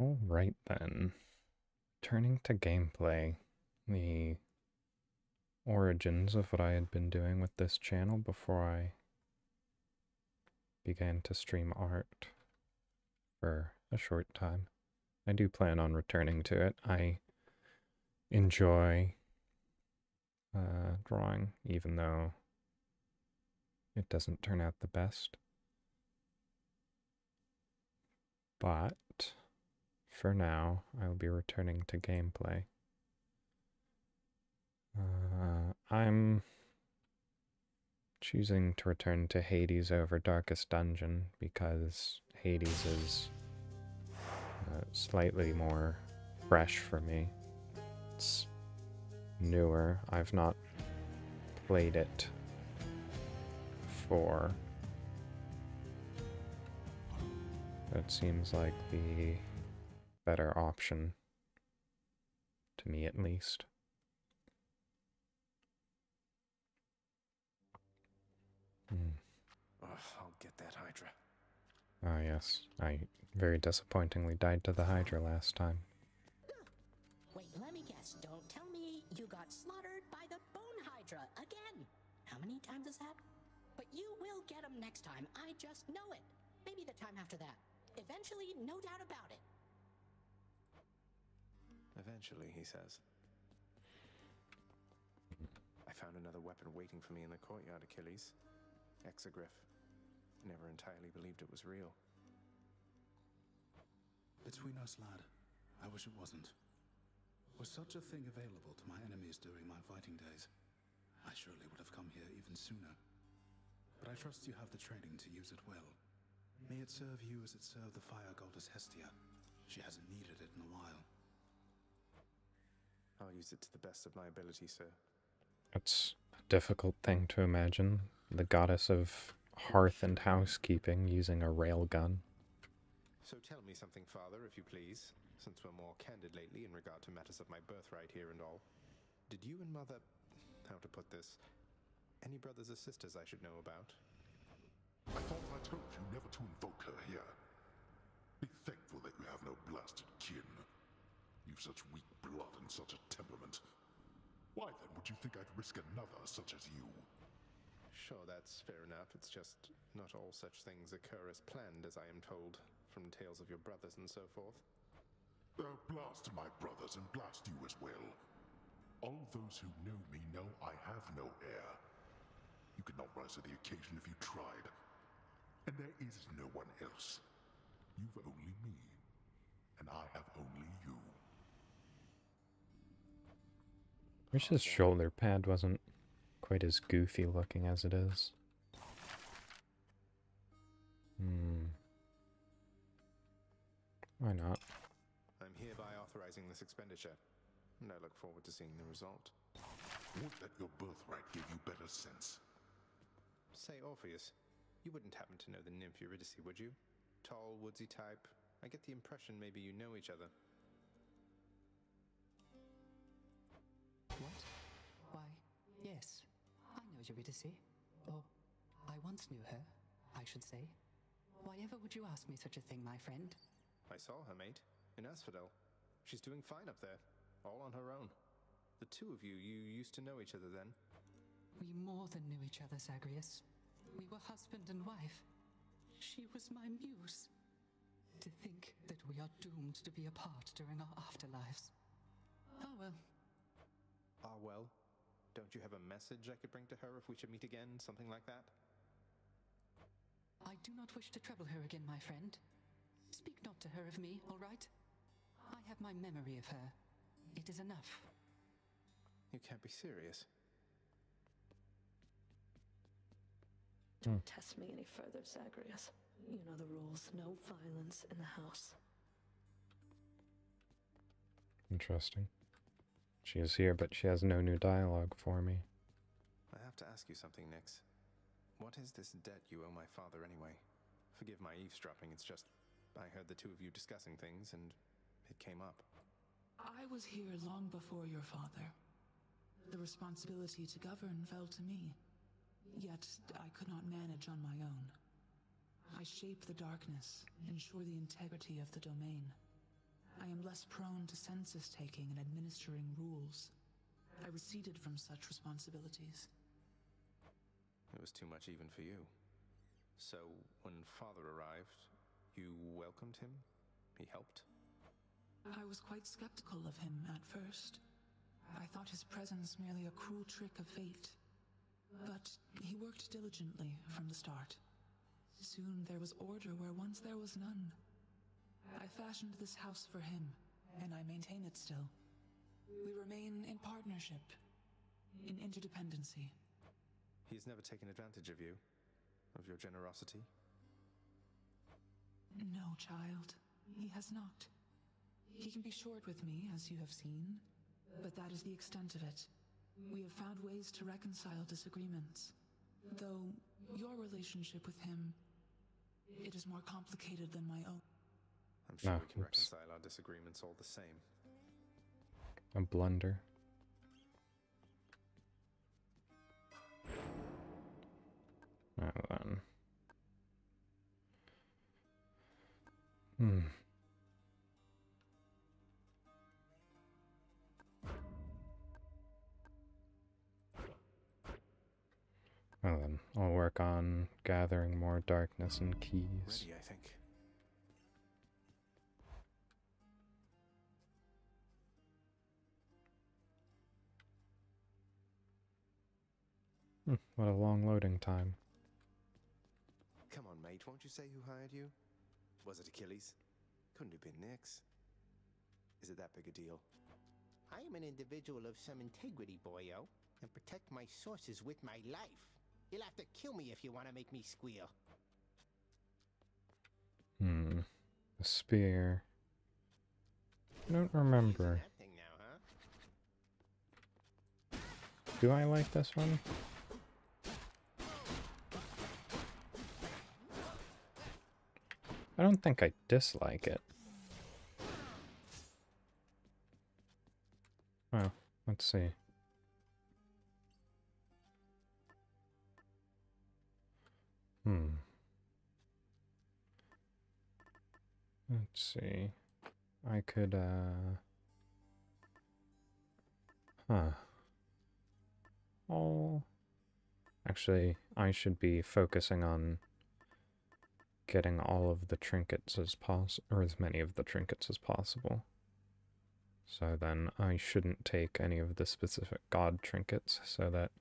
Alright then. Turning to gameplay, the origins of what I had been doing with this channel before I began to stream art for a short time. I do plan on returning to it. I enjoy drawing, even though it doesn't turn out the best. But for now, I'll be returning to gameplay. I'm choosing to return to Hades over Darkest Dungeon because Hades is slightly more fresh for me. It's newer. I've not played it before. It seems like the better option, to me at least. I'll get that Hydra. Ah, yes. I very disappointingly died to the Hydra last time. Wait, let me guess. Don't tell me you got slaughtered by the Bone Hydra again. How many times is that? But you will get him next time. I just know it. Maybe the time after that. Eventually, no doubt about it. Eventually, he says. I found another weapon waiting for me in the courtyard, Achilles. Exogryph. Never entirely believed it was real. Between us, lad, I wish it wasn't. Was such a thing available to my enemies during my fighting days, I surely would have come here even sooner. But I trust you have the training to use it well. May it serve you as it served the fire goddess Hestia. She hasn't needed it in a while. I'll use it to the best of my ability, sir. It's a difficult thing to imagine. The goddess of hearth and housekeeping using a railgun. So tell me something, Father, if you please, since we're more candid lately in regard to matters of my birthright here and all. Did you and Mother... how to put this? Any brothers or sisters I should know about? I thought I told you never to invoke her here. Be thankful that you have no blasted kin. You've such weak blood and such a temperament. Why then would you think I'd risk another such as you? Sure, that's fair enough. It's just not all such things occur as planned, as I am told, from tales of your brothers and so forth. Blast my brothers and blast you as well. All those who know me know I have no heir. You could not rise to the occasion if you tried. And there is no one else. You've only me. And I have only you. Wish his shoulder pad wasn't quite as goofy looking as it is. Why not? I'm hereby authorizing this expenditure, and I look forward to seeing the result. Would that your birthright gave you better sense. Say, Orpheus, you wouldn't happen to know the nymph Eurydice, would you? Tall, woodsy type. I get the impression maybe you know each other. What? Why, yes. I know Eurydice. Or, I once knew her, I should say. Why ever would you ask me such a thing, my friend? I saw her, mate, in Asphodel. She's doing fine up there, all on her own. The two of you used to know each other then? We more than knew each other, Zagreus. We were husband and wife. She was my muse. To think that we are doomed to be apart during our afterlives. Oh well. Ah, well. Don't you have a message I could bring to her if we should meet again, something like that? I do not wish to trouble her again, my friend. Speak not to her of me, all right? I have my memory of her. It is enough. You can't be serious. Don't test me any further, Zagreus. You know the rules. No violence in the house. Interesting. She is here, but she has no new dialogue for me. I have to ask you something, Nyx. What is this debt you owe my father anyway? Forgive my eavesdropping, it's just... I heard the two of you discussing things, and it came up. I was here long before your father. The responsibility to govern fell to me. Yet I could not manage on my own. I shape the darkness, ensure the integrity of the domain. I am less prone to census taking and administering rules. I receded from such responsibilities. It was too much even for you. So, when Father arrived, you welcomed him? He helped? I was quite skeptical of him at first. I thought his presence merely a cruel trick of fate. But he worked diligently from the start. Soon there was order where once there was none. I fashioned this house for him, and I maintain it still. We remain in partnership, in interdependency. He's never taken advantage of you? Of your generosity? No, child. He has not. He can be short with me, as you have seen, but that is the extent of it. We have found ways to reconcile disagreements. Though, your relationship with him, it is more complicated than my own. I'm sure we can oops. reconcile our disagreements all the same. A blunder. Now then. Well then, I'll work on gathering more darkness and keys. Ready, I think. What a long loading time. Come on, mate, won't you say who hired you? Was it Achilles? Couldn't have been Nyx. Is it that big a deal? I am an individual of some integrity, boyo, and protect my sources with my life. You'll have to kill me if you want to make me squeal. A spear. I don't remember. That thing now, huh? Do I like this one? I don't think I dislike it. Well, let's see. Let's see. I could, Oh. Actually, I should be focusing on getting all of the trinkets as possible, or as many of the trinkets as possible. So then I shouldn't take any of the specific god trinkets, so that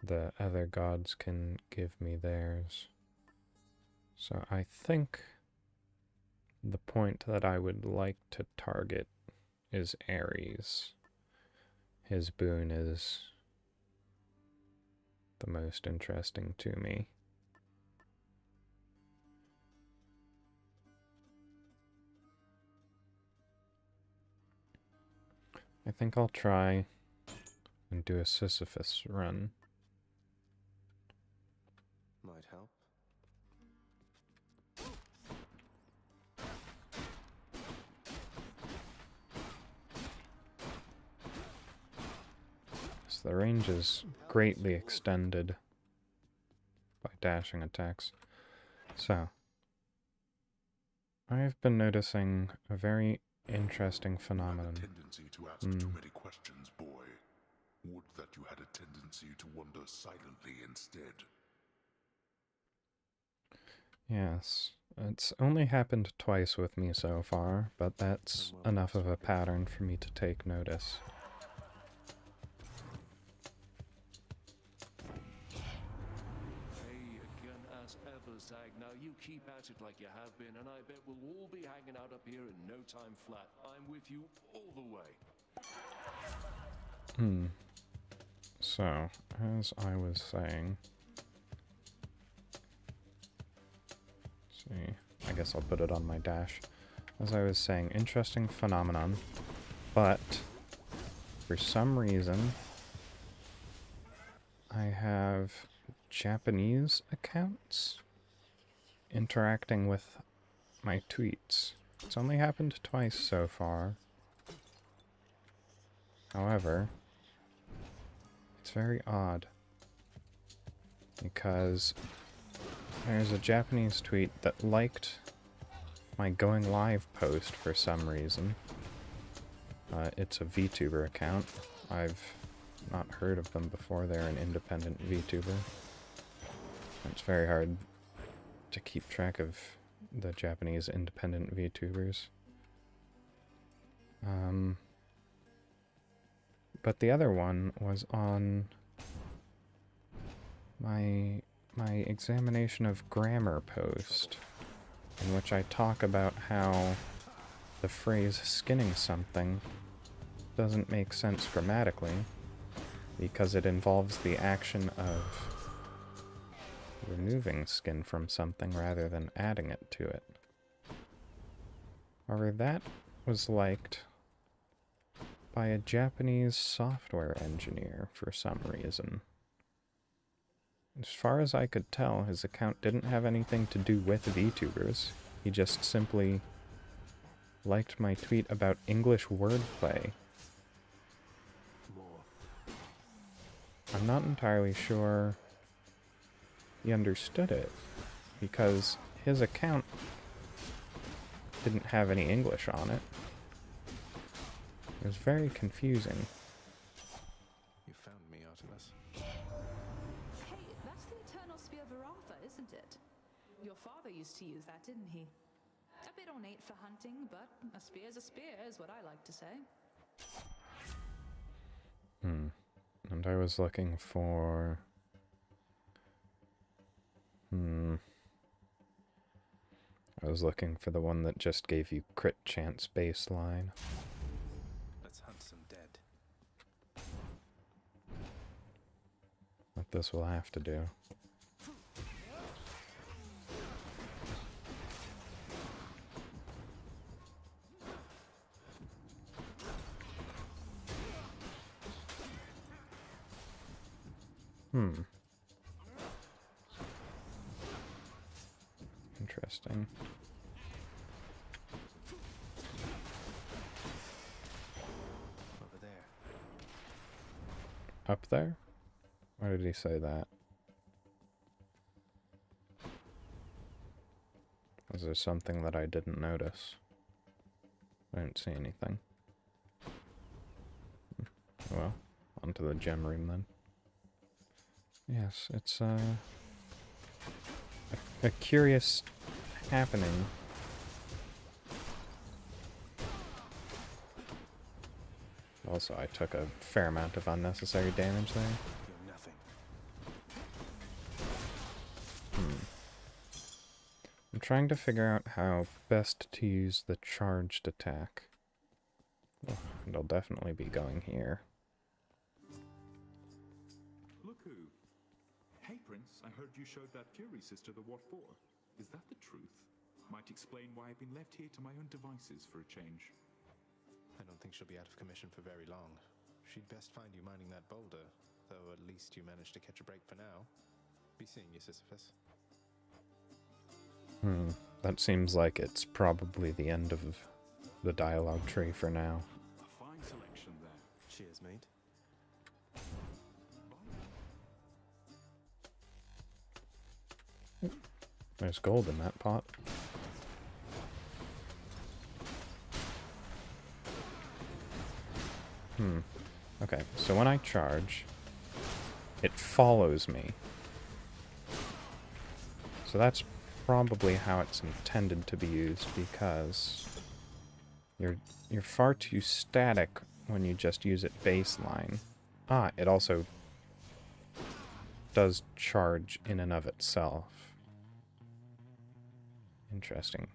the other gods can give me theirs. So I think the point that I would like to target is Ares. His boon is the most interesting to me. I think I'll try and do a Sisyphus run. Might help. So the range is greatly extended by dashing attacks. So, I've been noticing a very interesting phenomenon. You have a tendency to ask too many questions, boy. Would that you had a tendency to wonder silently instead. Yes, it's only happened twice with me so far, but that's enough of a pattern for me to take notice. Hey again as ever, Zag. Now you keep at it like you have been, and I bet we'll all be hanging out up here in no time flat. I'm with you all the way. So, as I was saying... see, I guess I'll put it on my dash. As I was saying, interesting phenomenon, but for some reason I have Japanese accounts interacting with my tweets. It's only happened twice so far. However, it's very odd because there's a Japanese tweet that liked my going live post for some reason. It's a Vtuber account. I've not heard of them before. They're an independent Vtuber. It's very hard to keep track of the Japanese independent VTubers. But the other one was on my examination of grammar post, in which I talk about how the phrase skinning something doesn't make sense grammatically because it involves the action of removing skin from something rather than adding it to it. However, that was liked by a Japanese software engineer for some reason. As far as I could tell, his account didn't have anything to do with VTubers. He just simply liked my tweet about English wordplay. I'm not entirely sure he understood it, because his account didn't have any English on it. It was very confusing. You found me, Artemis. Hey, that's the eternal spear Varatha, isn't it? Your father used to use that, didn't he? A bit ornate for hunting, but a spear's a spear, is what I like to say. And I was looking for... I was looking for the one that just gave you crit chance baseline. Let's hunt some dead. What this will have to do. Interesting. Over there. Up there? Why did he say that? Was there something that I didn't notice? I didn't see anything. Well, onto the gem room then. Yes, it's a curious happening. Also, I took a fair amount of unnecessary damage there. You're nothing. I'm trying to figure out how best to use the charged attack. Oh, it'll definitely be going here. Look who. Hey, Prince, I heard you showed that Fury sister the what for. Is that the truth? Might explain why I've been left here to my own devices for a change. I don't think she'll be out of commission for very long. She'd best find you mining that boulder, though at least you managed to catch a break for now. Be seeing you, Sisyphus. That seems like it's probably the end of the dialogue tree for now. A fine selection there. Cheers, mate. There's gold in that pot. Okay, so when I charge, it follows me. So that's probably how it's intended to be used, because you're far too static when you just use it baseline. Ah, it also does charge in and of itself. Interesting.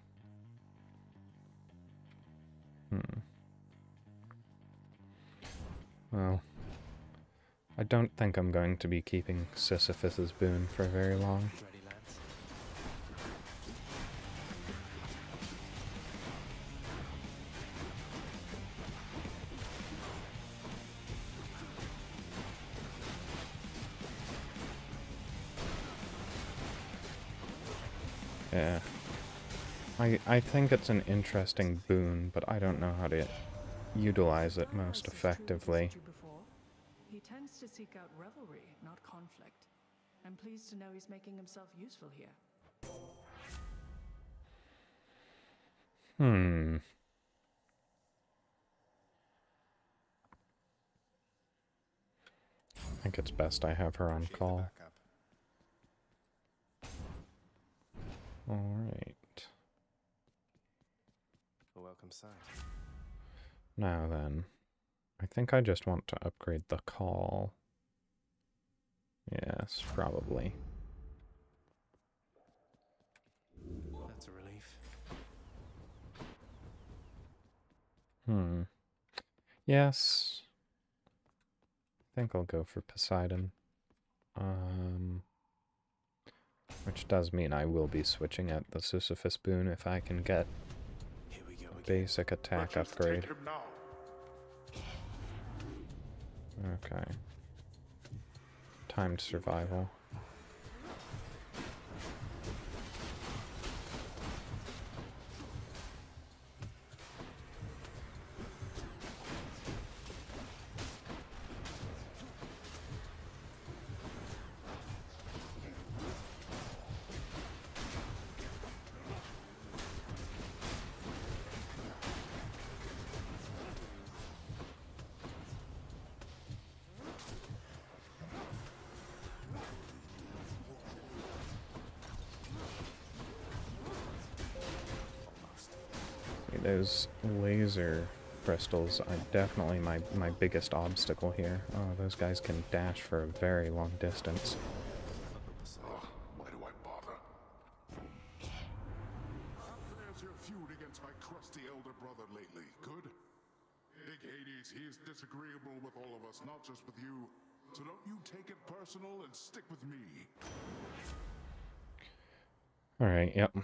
Well, I don't think I'm going to be keeping Sisyphus's boon for very long. Ready, lads? Yeah. I think it's an interesting boon, but I don't know how to utilize it most effectively. He tends to seek out revelry, not conflict. I'm pleased to know he's making himself useful here. Hmm. I think it's best I have her on call. Alright. A welcome sight. Now then, I think I just want to upgrade the call. Yes, probably. That's a relief. Hmm. Yes. I think I'll go for Poseidon. Which does mean I will be switching out the Sisyphus boon if I can get a basic attack upgrade. Okay. Timed survival. Those laser crystals are definitely my biggest obstacle here. Oh, those guys can dash for a very long distance. Why do I bother? There's your feud against my crusty elder brother lately. Good? Big Hades, he is disagreeable with all of us, not just with you. So don't you take it personal and stick with me. Alright, yep.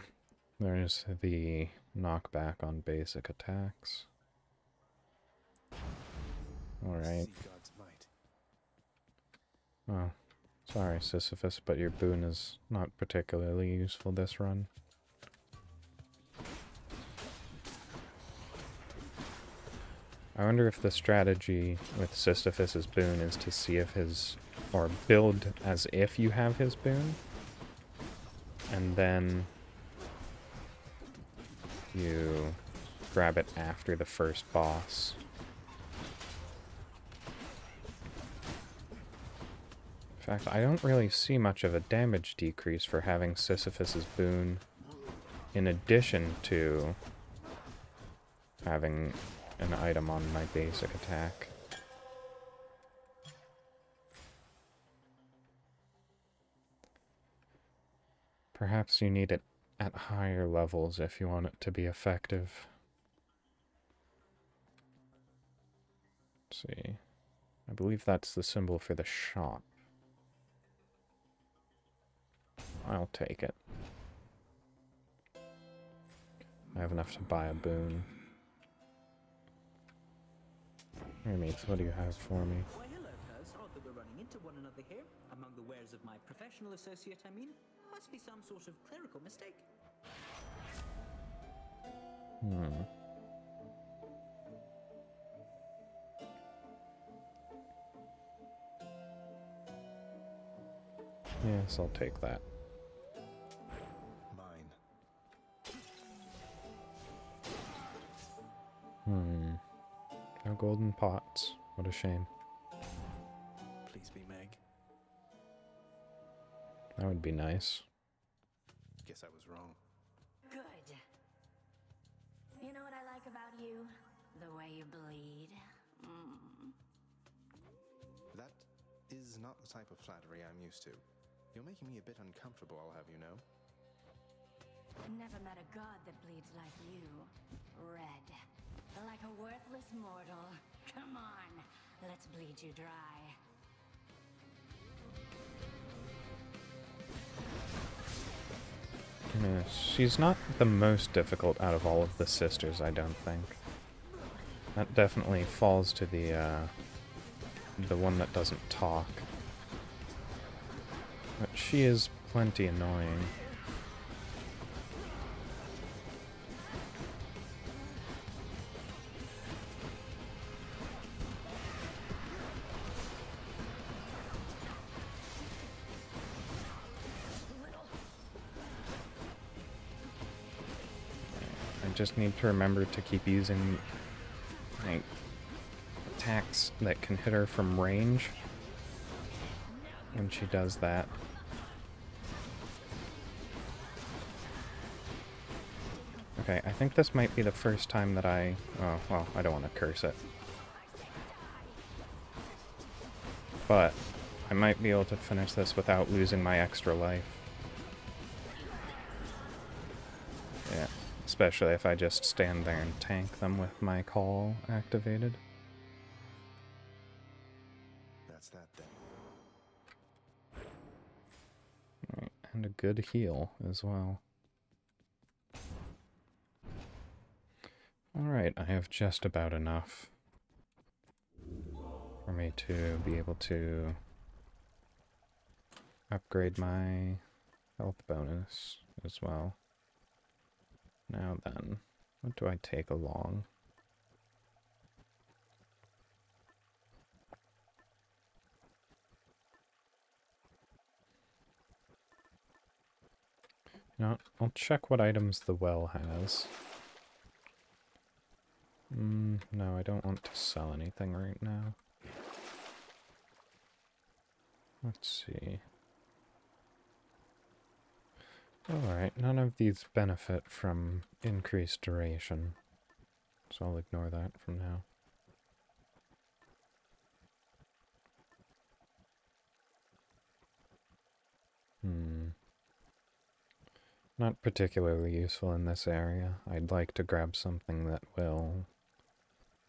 There's the knockback on basic attacks. Alright. Oh, sorry Sisyphus, but your boon is not particularly useful this run. I wonder if the strategy with Sisyphus's boon is to see if his... or build as if you have his boon, and then you grab it after the first boss. In fact, I don't really see much of a damage decrease for having Sisyphus's boon in addition to having an item on my basic attack. Perhaps you need it at higher levels if you want it to be effective. Let's see. I believe that's the symbol for the shop. I'll take it. I have enough to buy a boon. Hermes, what do you have for me? Why, hello, Pers. Odd that we're running into one another here. Among the wares of my professional associate, I mean. Must be some sort of clerical mistake. Yes, I'll take that. Mine. No golden pots. What a shame. Please be Meg. That would be nice. Guess I was wrong. Good. You know what I like about you? The way you bleed. That is not the type of flattery I'm used to. You're making me a bit uncomfortable, I'll have you know. Never met a god that bleeds like you. Red. Like a worthless mortal. Come on, let's bleed you dry. She's not the most difficult out of all of the sisters, I don't think. That definitely falls to the one that doesn't talk. But she is plenty annoying. I just need to remember to keep using my attacks that can hit her from range when she does that. Okay, I think this might be the first time that I... Oh, well, I don't want to curse it. But I might be able to finish this without losing my extra life. Yeah, especially if I just stand there and tank them with my call activated. That's that then. Right, and a good heal as well. Alright, I have just about enough for me to be able to upgrade my health bonus as well. Now then, what do I take along? You know what? I'll check what items the well has. No, I don't want to sell anything right now. Let's see. Alright, none of these benefit from increased duration, so I'll ignore that from now. Not particularly useful in this area. I'd like to grab something that will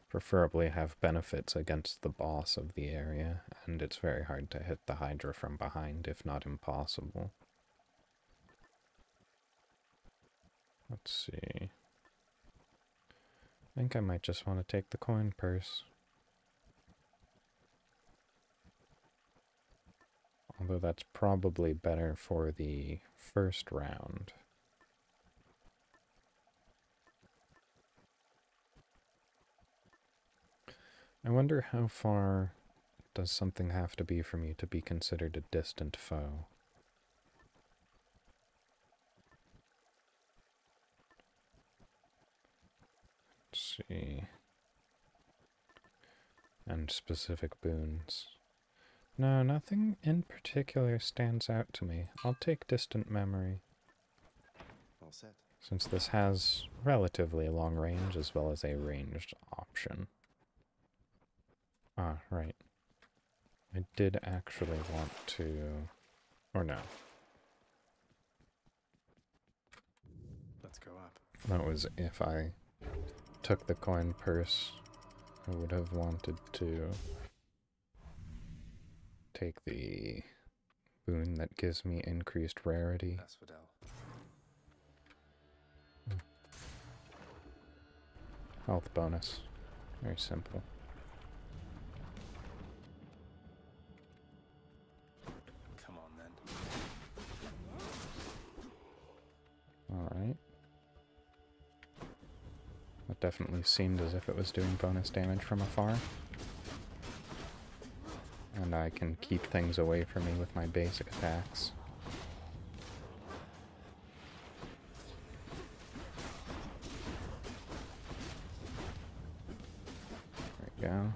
preferably have benefits against the boss of the area, and it's very hard to hit the Hydra from behind, if not impossible. Let's see. I think I might just want to take the coin purse. Although that's probably better for the first round. I wonder how far does something have to be from you to be considered a distant foe? Let's see. And specific boons. No, nothing in particular stands out to me. I'll take distant memory. All set. Since this has relatively long range as well as a ranged option. Ah, right. I did actually want to... Or no. Let's go up. That was if I took the coin purse, I would have wanted to take the boon that gives me increased rarity. Asphodel. Health bonus. Very simple. Come on then. Alright. That definitely seemed as if it was doing bonus damage from afar. And I can keep things away from me with my basic attacks. There we go.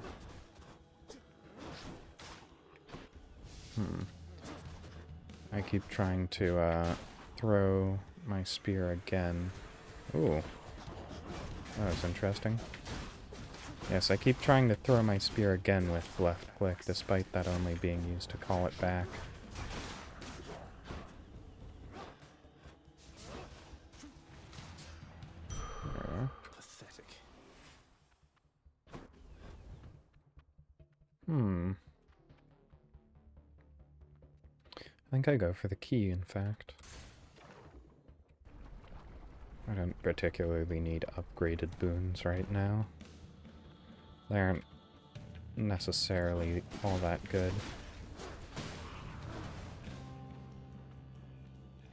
I keep trying to throw my spear again. Ooh. That was interesting. Yes, I keep trying to throw my spear again with left click, despite that only being used to call it back. There. Pathetic. I think I go for the key, in fact. I don't particularly need upgraded boons right now. They aren't necessarily all that good.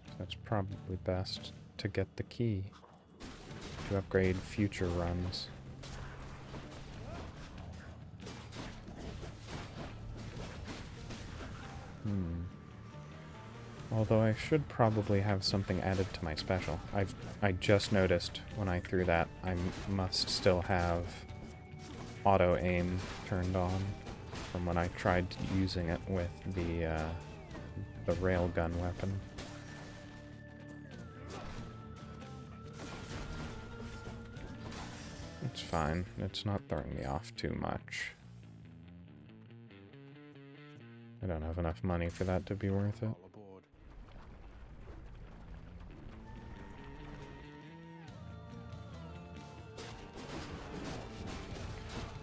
So it's probably best to get the key to upgrade future runs. Although I should probably have something added to my special. I just noticed when I threw that I must still have auto aim turned on from when I tried using it with the railgun weapon. It's fine. It's not throwing me off too much. I don't have enough money for that to be worth it.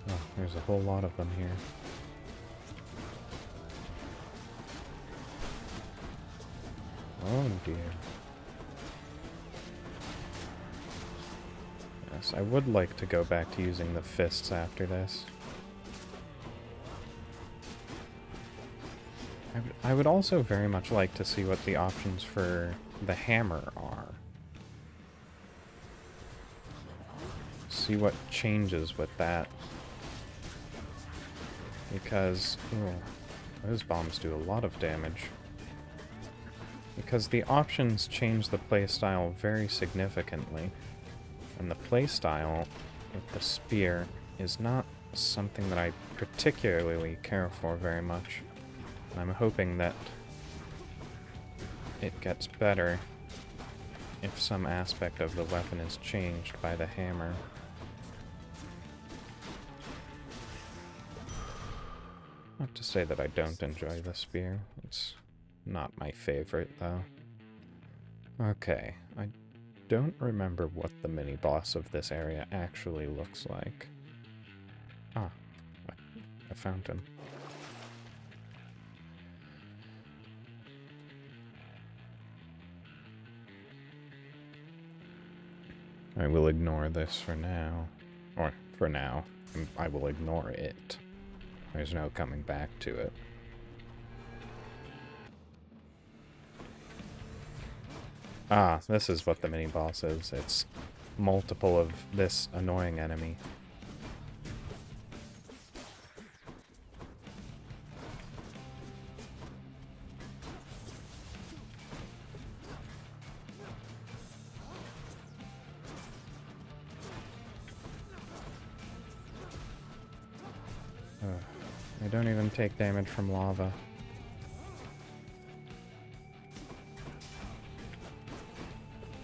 Oh, there's a whole lot of them here. Oh dear. Yes, I would like to go back to using the fists after this. I would also very much like to see what the options for the hammer are. See what changes with that. Because, those bombs do a lot of damage. Because the options change the playstyle very significantly. And the playstyle with the spear is not something that I particularly care for very much. And I'm hoping that it gets better if some aspect of the weapon is changed by the hammer. Not to say that I don't enjoy the spear. It's not my favorite, though. Okay, I don't remember what the mini-boss of this area actually looks like. Ah, a fountain. I will ignore this for now. Or, for now. I will ignore it. There's no coming back to it. Ah, this is what the mini-boss is. It's multiple of this annoying enemy. I don't even take damage from lava.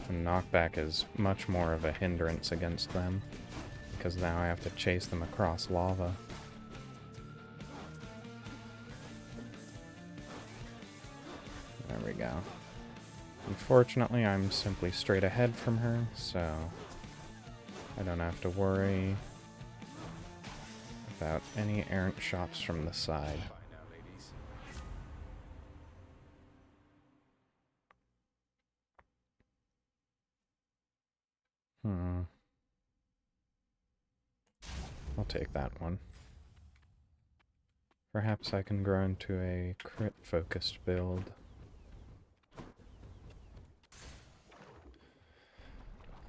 And knockback is much more of a hindrance against them, because now I have to chase them across lava. There we go. Unfortunately, I'm simply straight ahead from her, so I don't have to worry about any errant shots from the side. I'll take that one. Perhaps I can grow into a crit-focused build.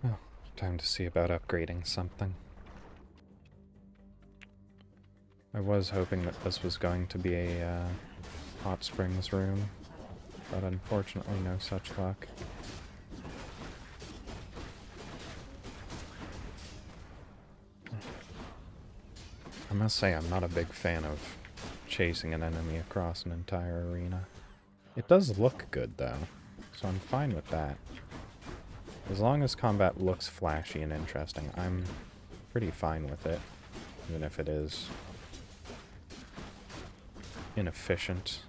Oh, time to see about upgrading something. I was hoping that this was going to be a hot springs room, but unfortunately no such luck. I must say I'm not a big fan of chasing an enemy across an entire arena. It does look good though, so I'm fine with that. As long as combat looks flashy and interesting, I'm pretty fine with it, even if it is inefficient.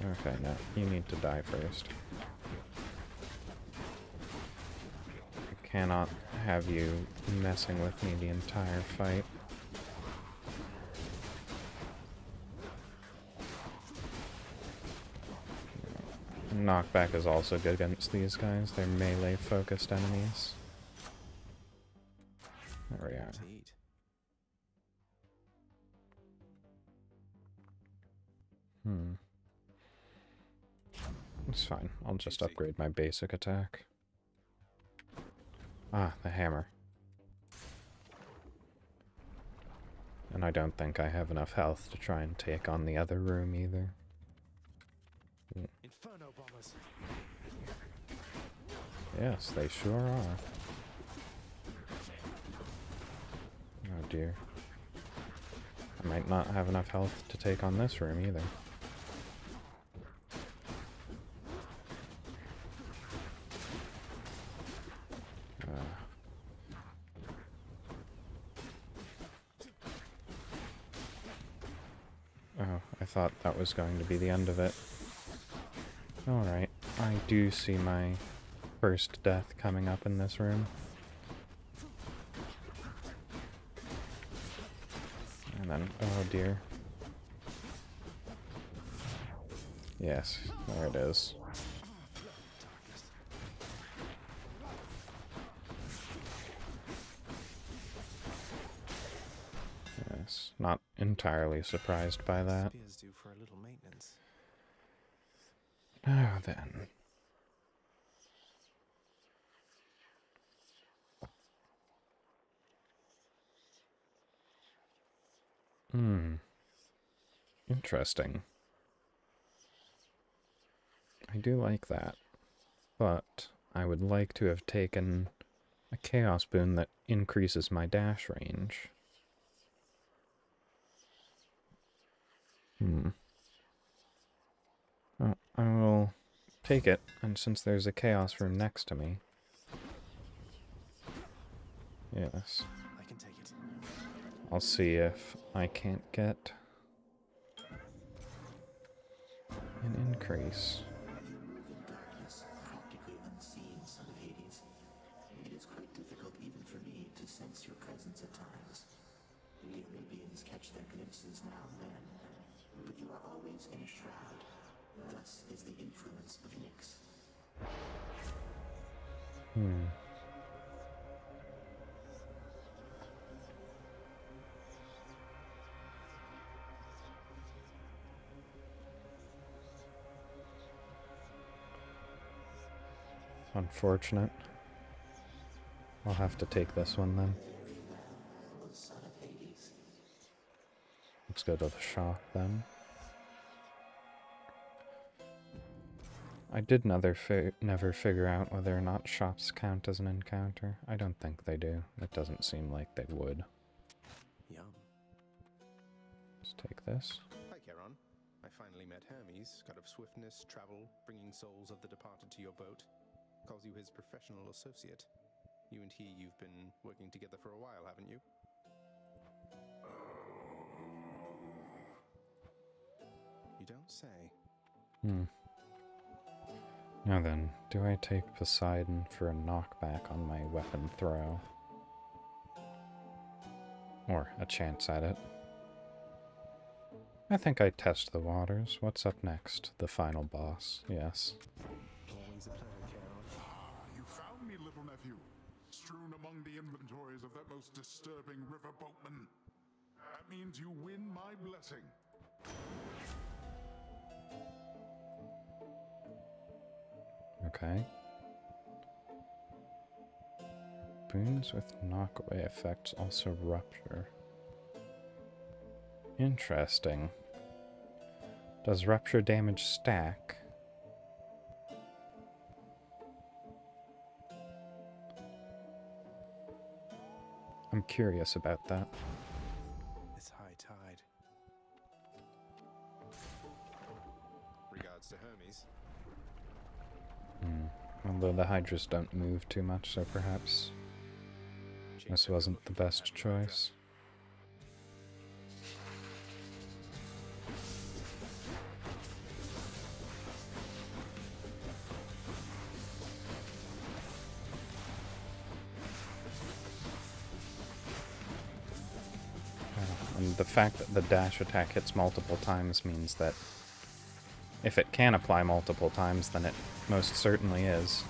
Okay, no, you need to die first. I cannot have you messing with me the entire fight. Knockback is also good against these guys. They're melee-focused enemies. There we are. It's fine. I'll just upgrade my basic attack. Ah, the hammer. And I don't think I have enough health to try and take on the other room either. Inferno bombers. Yes, they sure are. Oh dear. I might not have enough health to take on this room either. Oh, I thought that was going to be the end of it. Alright, I do see my first death coming up in this room. And then, oh dear. Yes, there it is. Yes, not entirely surprised by that. Spears due for a little maintenance. Now then. Interesting. I do like that, but I would like to have taken a Chaos Boon that increases my dash range. Well, I will take it, and since there's a Chaos Room next to me... Yes. I can take it. I'll see if I can't get an increase. Darkness, practically unseen, son of Hades. It is quite difficult even for me to sense your presence at times. We Olympians catch their glimpses now and then, but you are always in a shroud. Thus is the influence of Nyx. Unfortunate. I'll have to take this one then. Son of Hades. Let's go to the shop then. I did never figure out whether or not shops count as an encounter. I don't think they do. It doesn't seem like they would. Yum. Let's take this. Hi, Charon. I finally met Hermes, god of swiftness, travel, bringing souls of the departed to your boat. Calls you his professional associate. You and you've been working together for a while, haven't you? You don't say. Now then, do I take Poseidon for a knockback on my weapon throw? Or a chance at it? I think I test the waters. What's up next? The final boss, yes. Always a pleasure, Charon. You found me, little nephew, strewn among the inventories of that most disturbing river boatman. That means you win my blessing. Okay. Boons with knockaway effects also rupture. Interesting. Does rupture damage stack? I'm curious about that. It's high tide. Regards to Hermes. Although the Hydras don't move too much, so perhaps this wasn't the best choice. And the fact that the dash attack hits multiple times means that if it can apply multiple times, then it most certainly is.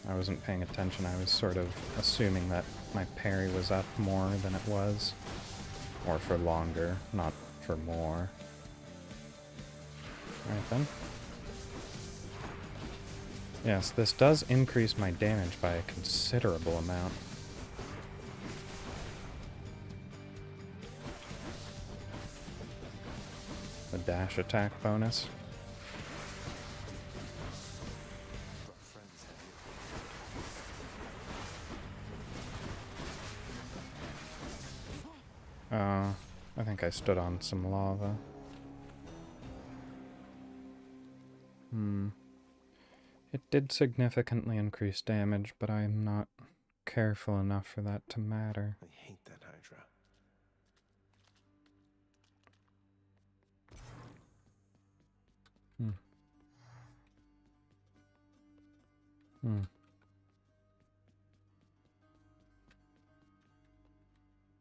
I wasn't paying attention. I was sort of assuming that my parry was up more than it was. Or for longer, not for more. Alright then. Yes, this does increase my damage by a considerable amount. The dash attack bonus. I think I stood on some lava. It did significantly increase damage, but I am not careful enough for that to matter. I hate that Hydra.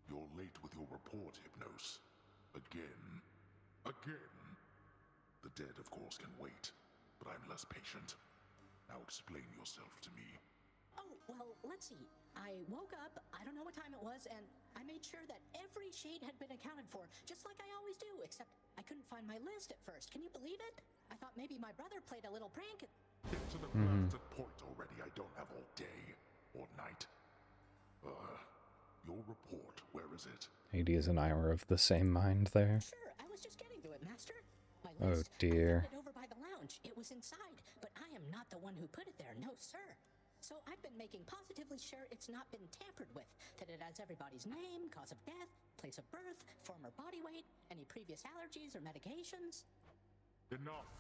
You're late with your report, Hypnos. Again. Again. The dead, of course, can wait, but I'm less patient. Now explain yourself to me. Oh, well, let's see. I woke up, I don't know what time it was, and I made sure that every shade had been accounted for, just like I always do, except I couldn't find my list at first. Can you believe it? I thought maybe my brother played a little prank. Get to the blasted point already. I don't have all day or night. Your report, where is it? Hades and I were of the same mind there. Sure, I was just getting to it, Master. My Oh list, dear. I found it over by the lounge. It was inside, but I am not the one who put it there, no sir. So I've been making positively sure it's not been tampered with, that it has everybody's name, cause of death, place of birth, former body weight, any previous allergies or medications. Enough!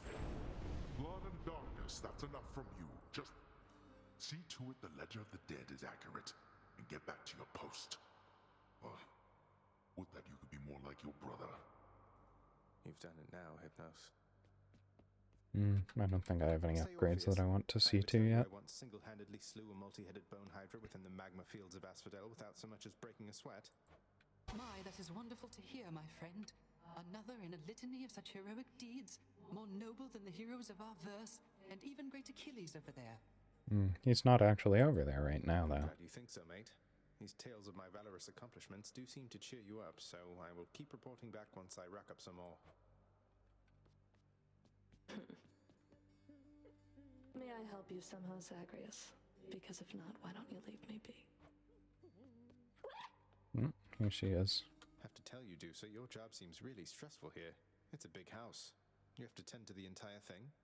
Blood and darkness, that's enough from you. Just see to it the ledger of the dead is accurate, and get back to your post. Would that you could be more like your brother. You've done it now, Hypnos. I don't think I have any upgrades that I want to see to yet. I once single-handedly slew a multi-headed bone hydra within the magma fields of Asphodel without so much as breaking a sweat. My, that is wonderful to hear, my friend. Another in a litany of such heroic deeds, more noble than the heroes of our verse, and even great Achilles over there. He's not actually over there right now, though. Glad you think so, mate. These tales of my valorous accomplishments do seem to cheer you up, so I will keep reporting back once I rack up some more. May I help you somehow, Zagreus? Because if not, why don't you leave me be? Here she is. Have to tell you, Deucer, your job seems really stressful here. It's a big house. You have to tend to the entire thing.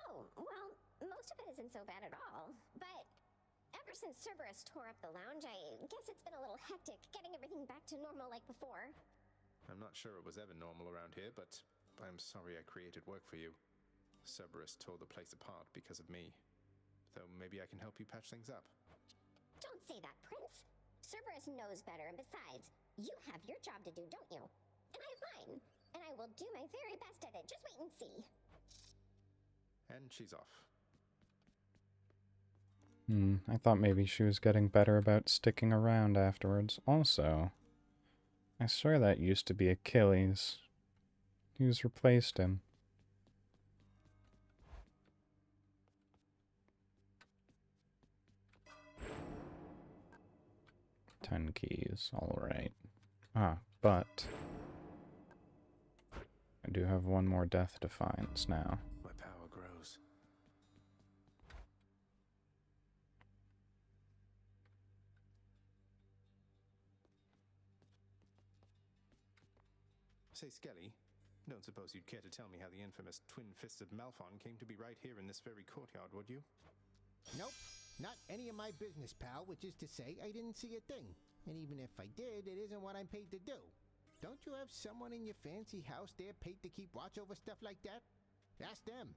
Oh, well, most of it isn't so bad at all. But ever since Cerberus tore up the lounge, I guess it's been a little hectic getting everything back to normal like before. I'm not sure it was ever normal around here, but I'm sorry I created work for you. Cerberus tore the place apart because of me. Though maybe I can help you patch things up. Don't say that, Prince. Cerberus knows better, and besides, you have your job to do, don't you? And I have mine. And I will do my very best at it. Just wait and see. And she's off. I thought maybe she was getting better about sticking around afterwards. Also, I swear that used to be Achilles. Who's replaced him? Ten keys, alright. But I do have one more Death Defiance now. My power grows. Say, Skelly, don't suppose you'd care to tell me how the infamous twin-fisted Malphon came to be right here in this very courtyard, would you? Nope. Not any of my business, pal, which is to say I didn't see a thing. And even if I did, it isn't what I'm paid to do. Don't you have someone in your fancy house there paid to keep watch over stuff like that? Ask them.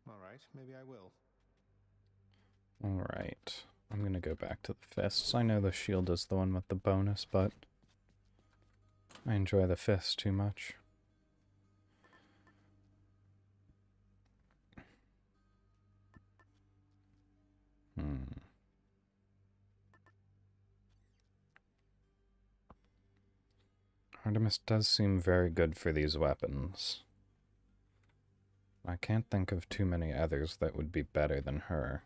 Alright, maybe I will. Alright. I'm gonna go back to the fists. I know the shield is the one with the bonus, but I enjoy the fists too much. Artemis does seem very good for these weapons. I can't think of too many others that would be better than her.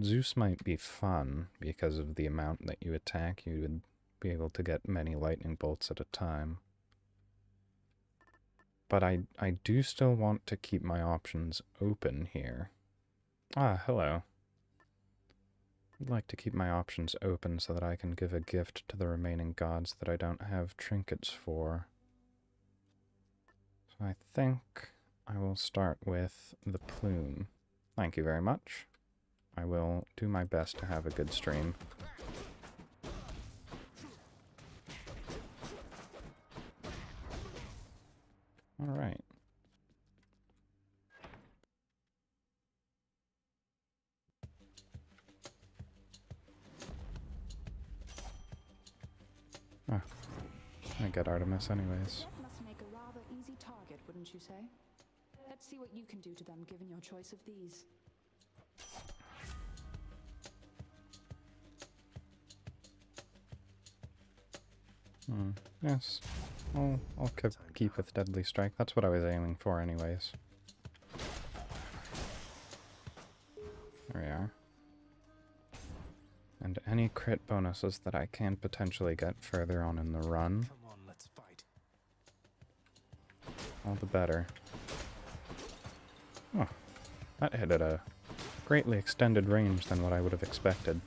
Zeus might be fun because of the amount that you attack. You would be able to get many lightning bolts at a time. But I do still want to keep my options open here. Ah, hello. I'd like to keep my options open so that I can give a gift to the remaining gods that I don't have trinkets for. So I think I will start with the plume. Thank you very much. I will do my best to have a good stream. Alright. Oh, I get Artemis anyways. That must make a rather easy target, wouldn't you say? Let's see what you can do to them, given your choice of these. Yes. I'll keep with Deadly Strike. That's what I was aiming for anyways. There we are. And any crit bonuses that I can potentially get further on in the run, Come on, let's fight. all the better. Oh, that hit at a greatly extended range than what I would have expected.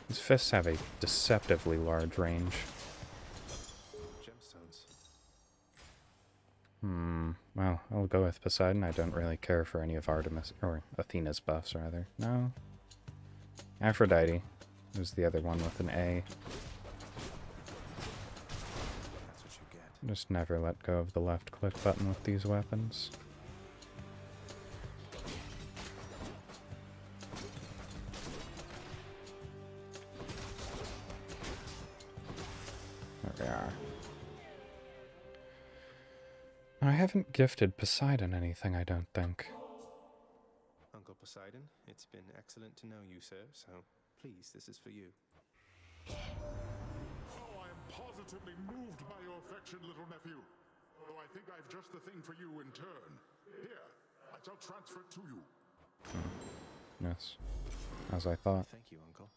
His fists have a deceptively large range. Gemstones. Well, I'll go with Poseidon. I don't really care for any of Artemis, or Athena's buffs, rather. No. Aphrodite is the other one with an A. That's what you get. Just never let go of the left click button with these weapons. There we are. I haven't gifted Poseidon anything, I don't think. Uncle Poseidon, it's been excellent to know you, sir, so please, this is for you. Oh, I am positively moved by your affection, little nephew. Though I think I've just the thing for you in turn. Here, I shall transfer it to you. Yes. As I thought. Thank you, Uncle.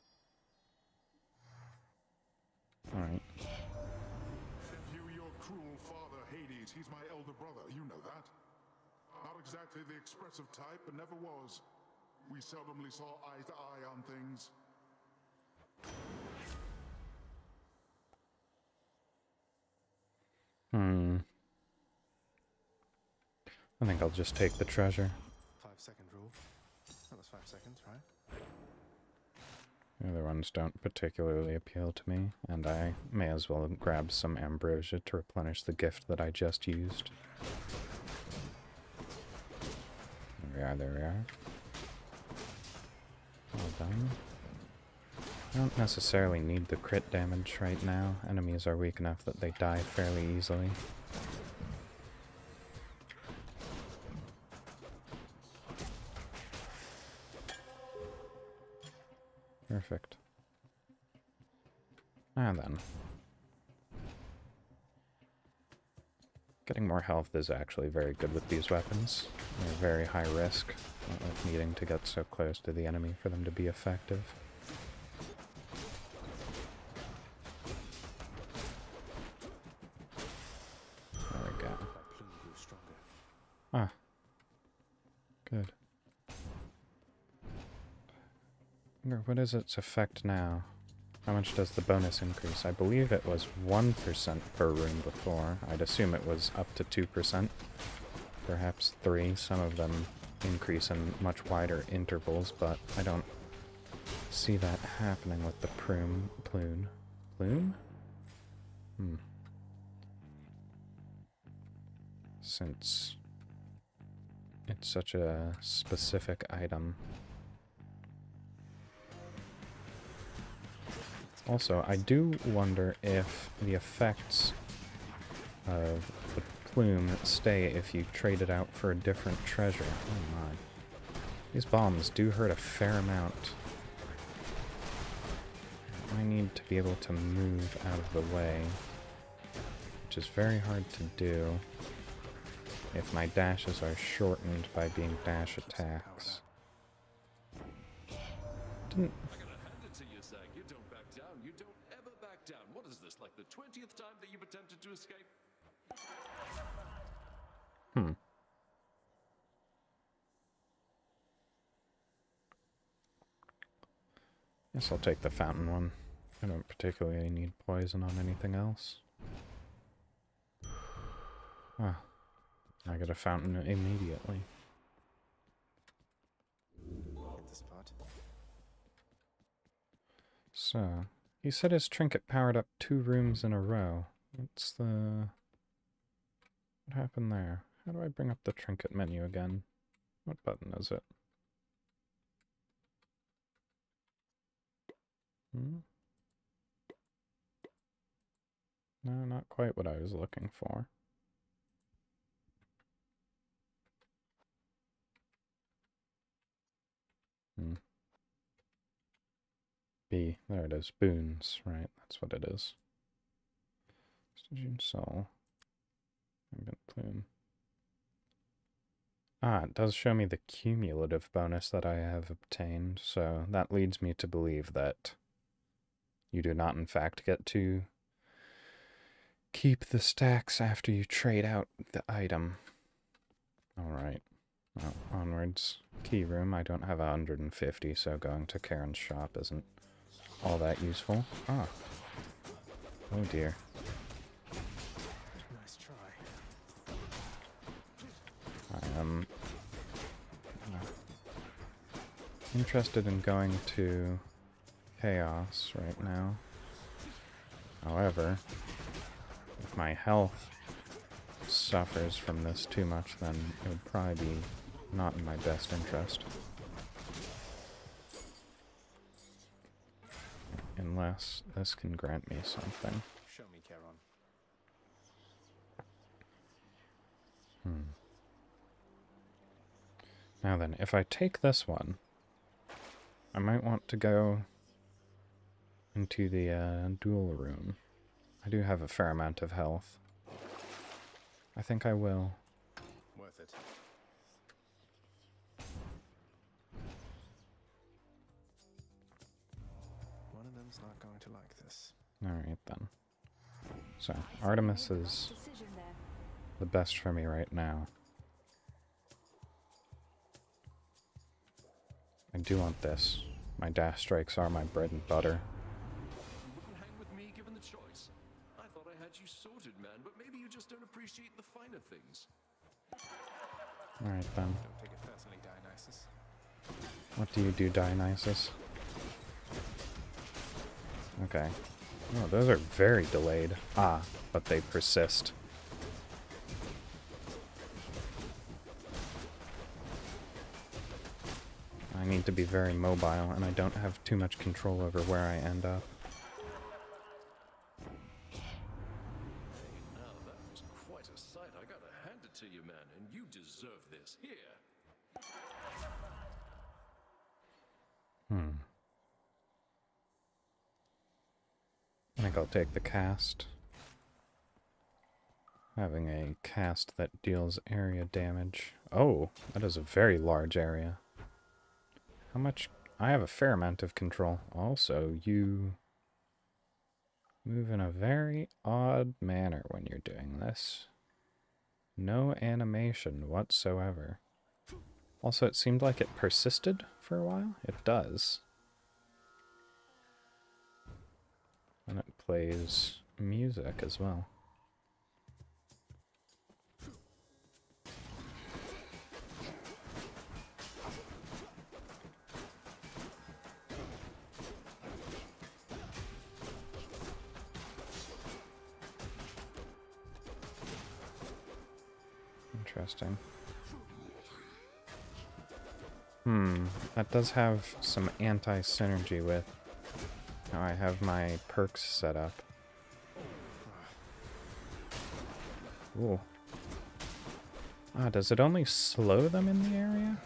Alright. Nephew, your cruel father, Hades, he's my elder brother, you know that. Not exactly the expressive type, but never was. We seldomly saw eye to eye on things. I think I'll just take the treasure. 5-second rule. That was 5 seconds, right? The other ones don't particularly appeal to me, and I may as well grab some ambrosia to replenish the gift that I just used. There we are, there we are. Well done. I don't necessarily need the crit damage right now. Enemies are weak enough that they die fairly easily. Perfect. And then. Getting more health is actually very good with these weapons. They're very high risk, not like needing to get so close to the enemy for them to be effective. There we go. Ah. Good. What is its effect now? How much does the bonus increase? I believe it was 1% per room before. I'd assume it was up to 2%. Perhaps 3%. Some of them increase in much wider intervals, but I don't see that happening with the plume. Plume? Since it's such a specific item. Also, I do wonder if the effects of the plume stay if you trade it out for a different treasure. Oh my. These bombs do hurt a fair amount. I need to be able to move out of the way, which is very hard to do if my dashes are shortened by being dash attacks. Didn't... I gotta hand it to you, Zag. You don't back down. You don't ever back down. What is this, like the 20th time that you've attempted to escape? Hmm. Guess I'll take the fountain one. I don't particularly need poison on anything else. Ah, I get a fountain immediately. Hit the spot. So, he said his trinket powered up 2 rooms in a row. What's the... What happened there? How do I bring up the trinket menu again? What button is it? Hmm? No, not quite what I was looking for. B, there it is. Boons, right? That's what it is. Stygian Soul. Plume. Ah, it does show me the cumulative bonus that I have obtained, so that leads me to believe that you do not in fact get to keep the stacks after you trade out the item. Alright. Well, onwards. Key room, I don't have 150, so going to Karen's shop isn't all that useful. Ah. Oh dear. Nice try. I am interested in going to Chaos right now. However, if my health suffers from this too much, then it would probably be not in my best interest. Unless this can grant me something. Show me, Charon. Now then, if I take this one, I might want to go into the duel room. I do have a fair amount of health. I think I will. Worth it. One of them's not going to like this. Alright then. So, Artemis is the best for me right now. I do want this. My dash strikes are my bread and butter. You wouldn't hang with me given the choice. I thought I had you sorted, man, but maybe you just don't appreciate the finer things. Alright then. Don't take it personally, Dionysus. What do you do, Dionysus? Okay. Oh, those are very delayed. Ah, but they persist. I need to be very mobile, and I don't have too much control over where I end up. Now that was quite a sight. I gotta hand it to you, man, and you deserve this. Here. I think I'll take the cast. Having a cast that deals area damage. Oh, that is a very large area. How much? I have a fair amount of control. Also, you move in a very odd manner when you're doing this. No animation whatsoever. Also, it seemed like it persisted for a while. It does. And it plays music as well. Interesting. That does have some anti-synergy with how I have my perks set up. Ooh. Ah, does it only slow them in the area?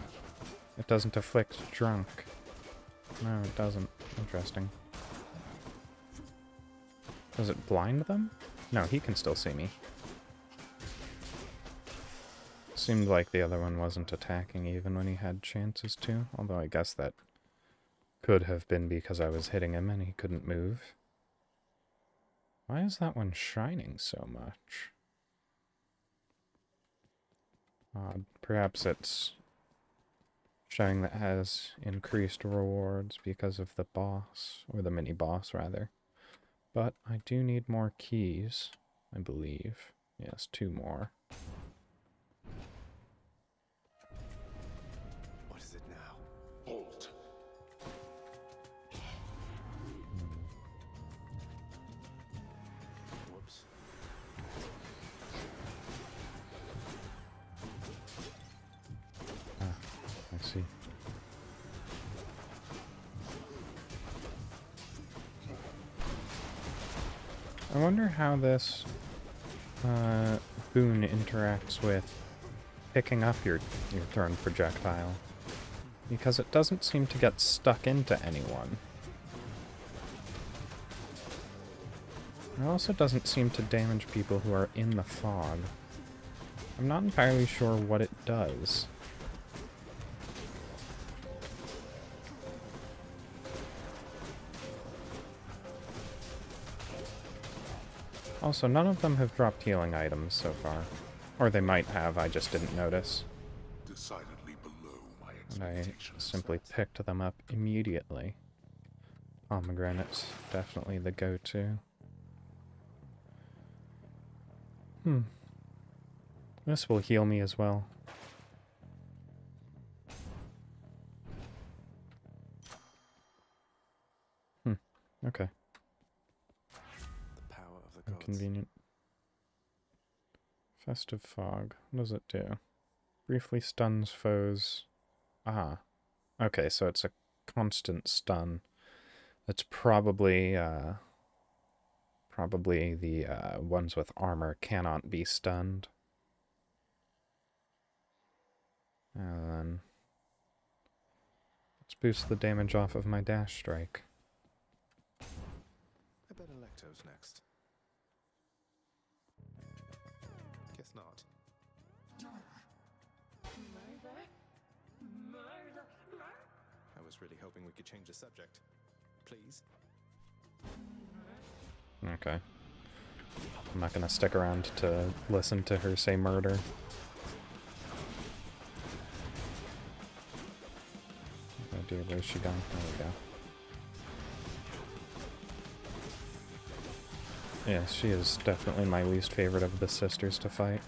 It doesn't afflict drunk. No, it doesn't. Interesting. Does it blind them? No, he can still see me. Seemed like the other one wasn't attacking even when he had chances to, although I guess that Could have been because I was hitting him and he couldn't move. Why is that one shining so much? Perhaps it's showing that has increased rewards because of the boss, or the mini-boss, rather. But I do need more keys, I believe. Yes, 2 more. What is it now? Bolt. Whoops. Ah, I see. I wonder how this boon interacts with picking up your thrown projectile, because it doesn't seem to get stuck into anyone. It also doesn't seem to damage people who are in the fog. I'm not entirely sure what it does. Also, none of them have dropped healing items so far. Or they might have, I just didn't notice. Decidedly below my And I expectations. simply picked them up immediately. Pomegranate's definitely the go-to. This will heal me as well. Okay. The power of the gods. Inconvenient. Festive Fog. What does it do? Briefly stuns foes. Ah. Okay, so it's a constant stun. It's probably the ones with armor cannot be stunned. And then let's boost the damage off of my dash strike. I bet Electo's next. Guess not. I was really hoping we could change the subject. Please? Okay. I'm not gonna stick around to listen to her say murder. Oh dear, where's she gone? There we go. Yes, she is definitely my least favorite of the sisters to fight.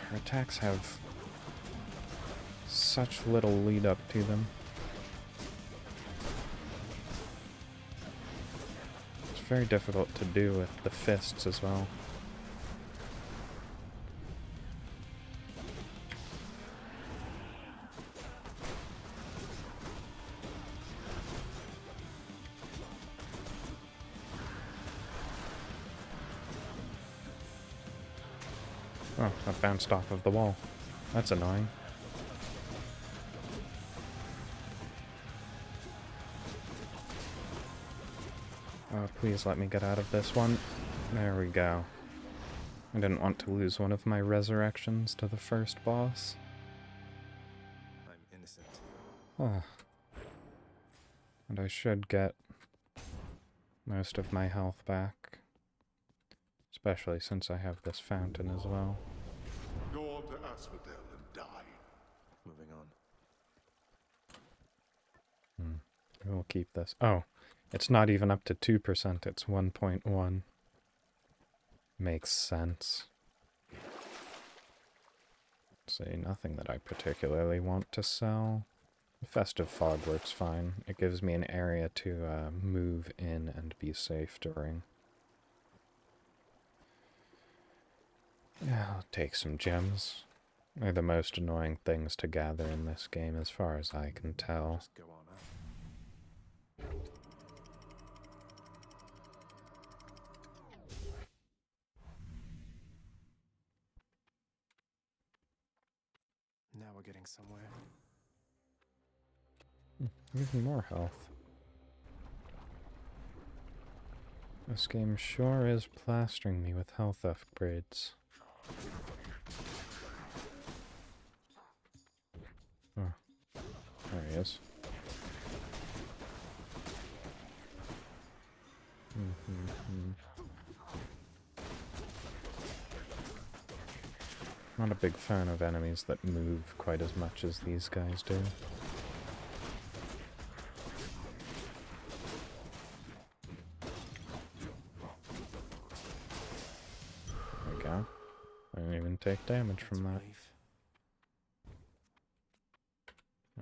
Her attacks have such little lead up to them. It's very difficult to do with the fists as well. Oh, that bounced off of the wall. That's annoying. Oh, please let me get out of this one. There we go. I didn't want to lose one of my resurrections to the first boss. I'm innocent. Oh. And I should get most of my health back. Especially since I have this fountain as well. Go on to Asphodel and die. Moving on. We'll keep this. Oh, it's not even up to 2%, it's 1.1. Makes sense. See, nothing that I particularly want to sell. Festive Fog works fine. It gives me an area to move in and be safe during. Yeah, I'll take some gems. They're the most annoying things to gather in this game as far as I can tell. Just go on up. Now we're getting somewhere. Even more health. This game sure is plastering me with health upgrades. Oh, there he is. Not a big fan of enemies that move quite as much as these guys do. There we go. I didn't even take damage from that.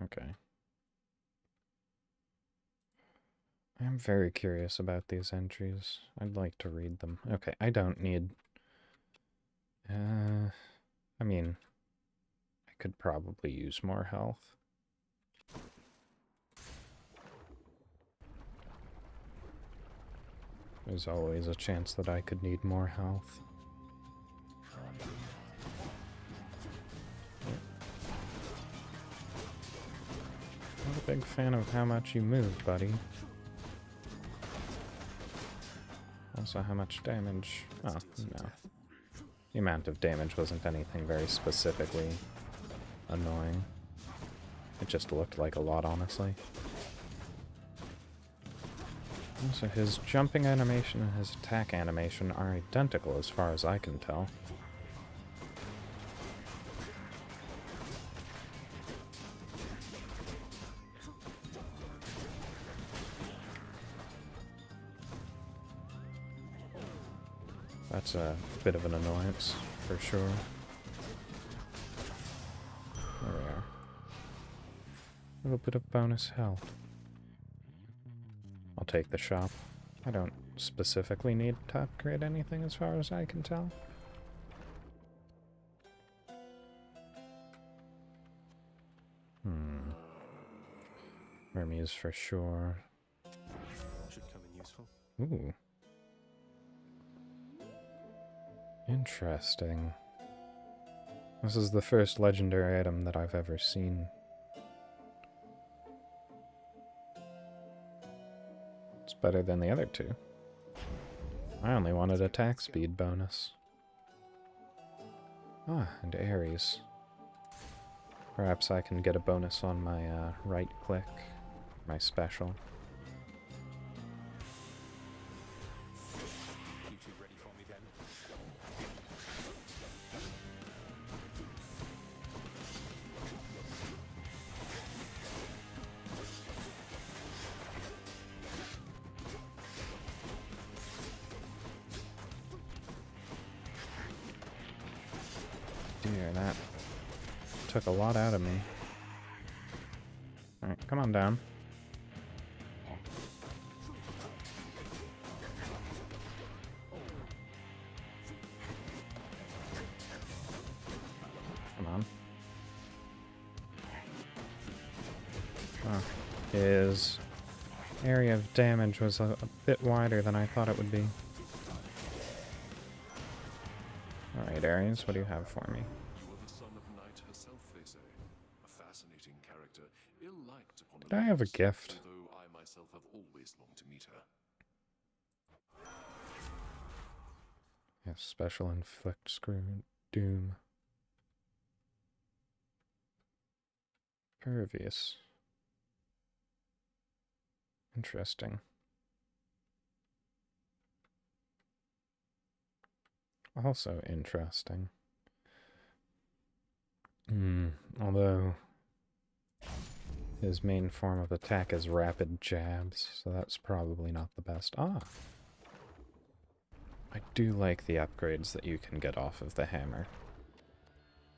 Okay. I am very curious about these entries. I'd like to read them. Okay, I don't need... I mean, I could probably use more health. There's always a chance that I could need more health. Not a big fan of how much you move, buddy. Also, how much damage? Oh, no. The amount of damage wasn't anything very specifically annoying. It just looked like a lot, honestly. Also, his jumping animation and his attack animation are identical as far as I can tell. That's a bit of an annoyance, for sure. There we are. A little bit of bonus health. I'll take the shop. I don't specifically need to upgrade anything as far as I can tell. Hermes for sure. Should come in useful. Ooh. Interesting. This is the first legendary item that I've ever seen. It's better than the other two. I only wanted attack speed bonus. Ah, and Ares. Perhaps I can get a bonus on my right click, my special. Dear, that took a lot out of me. Alright, come on down. Come on. Oh, his area of damage was a bit wider than I thought it would be. Alright, Ares, what do you have for me? You are the son of Night herself, they say. A fascinating character, ill-liked upon Did I have a gift? although I myself have always longed to meet her. Yes, special inflict screw doom. Pervious. Interesting. Also interesting. Although his main form of attack is rapid jabs, so that's probably not the best. Ah! I do like the upgrades that you can get off of the hammer.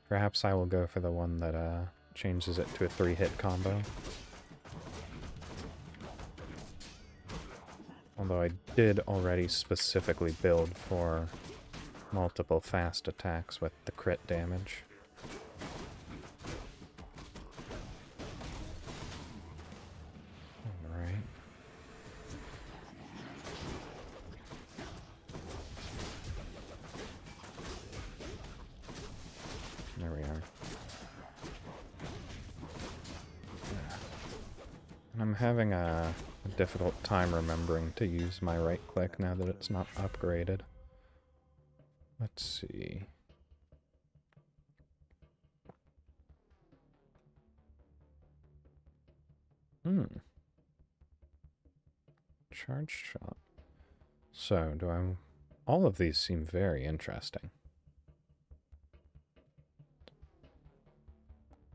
Perhaps I will go for the one that changes it to a 3-hit combo. Although I did already specifically build for multiple fast attacks with the crit damage. Alright. There we are. And I'm having a a difficult time remembering to use my right click now that it's not upgraded. Let's see. Charged shot. So, do I... All of these seem very interesting.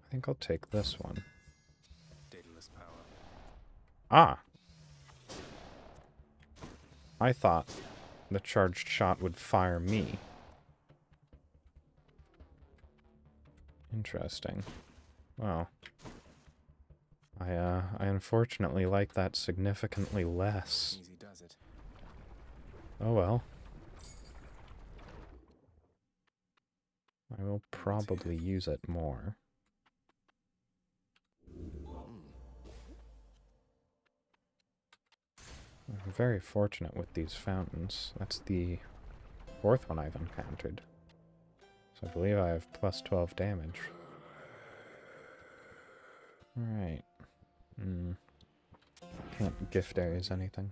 I think I'll take this one. Daedalus power. Ah! I thought the charged shot would fire me. Interesting. Well, I unfortunately like that significantly less. Easy does it. Oh well. I will probably use it more. I'm very fortunate with these fountains. That's the 4th one I've encountered. So I believe I have plus 12 damage. Alright. Can't gift areas anything.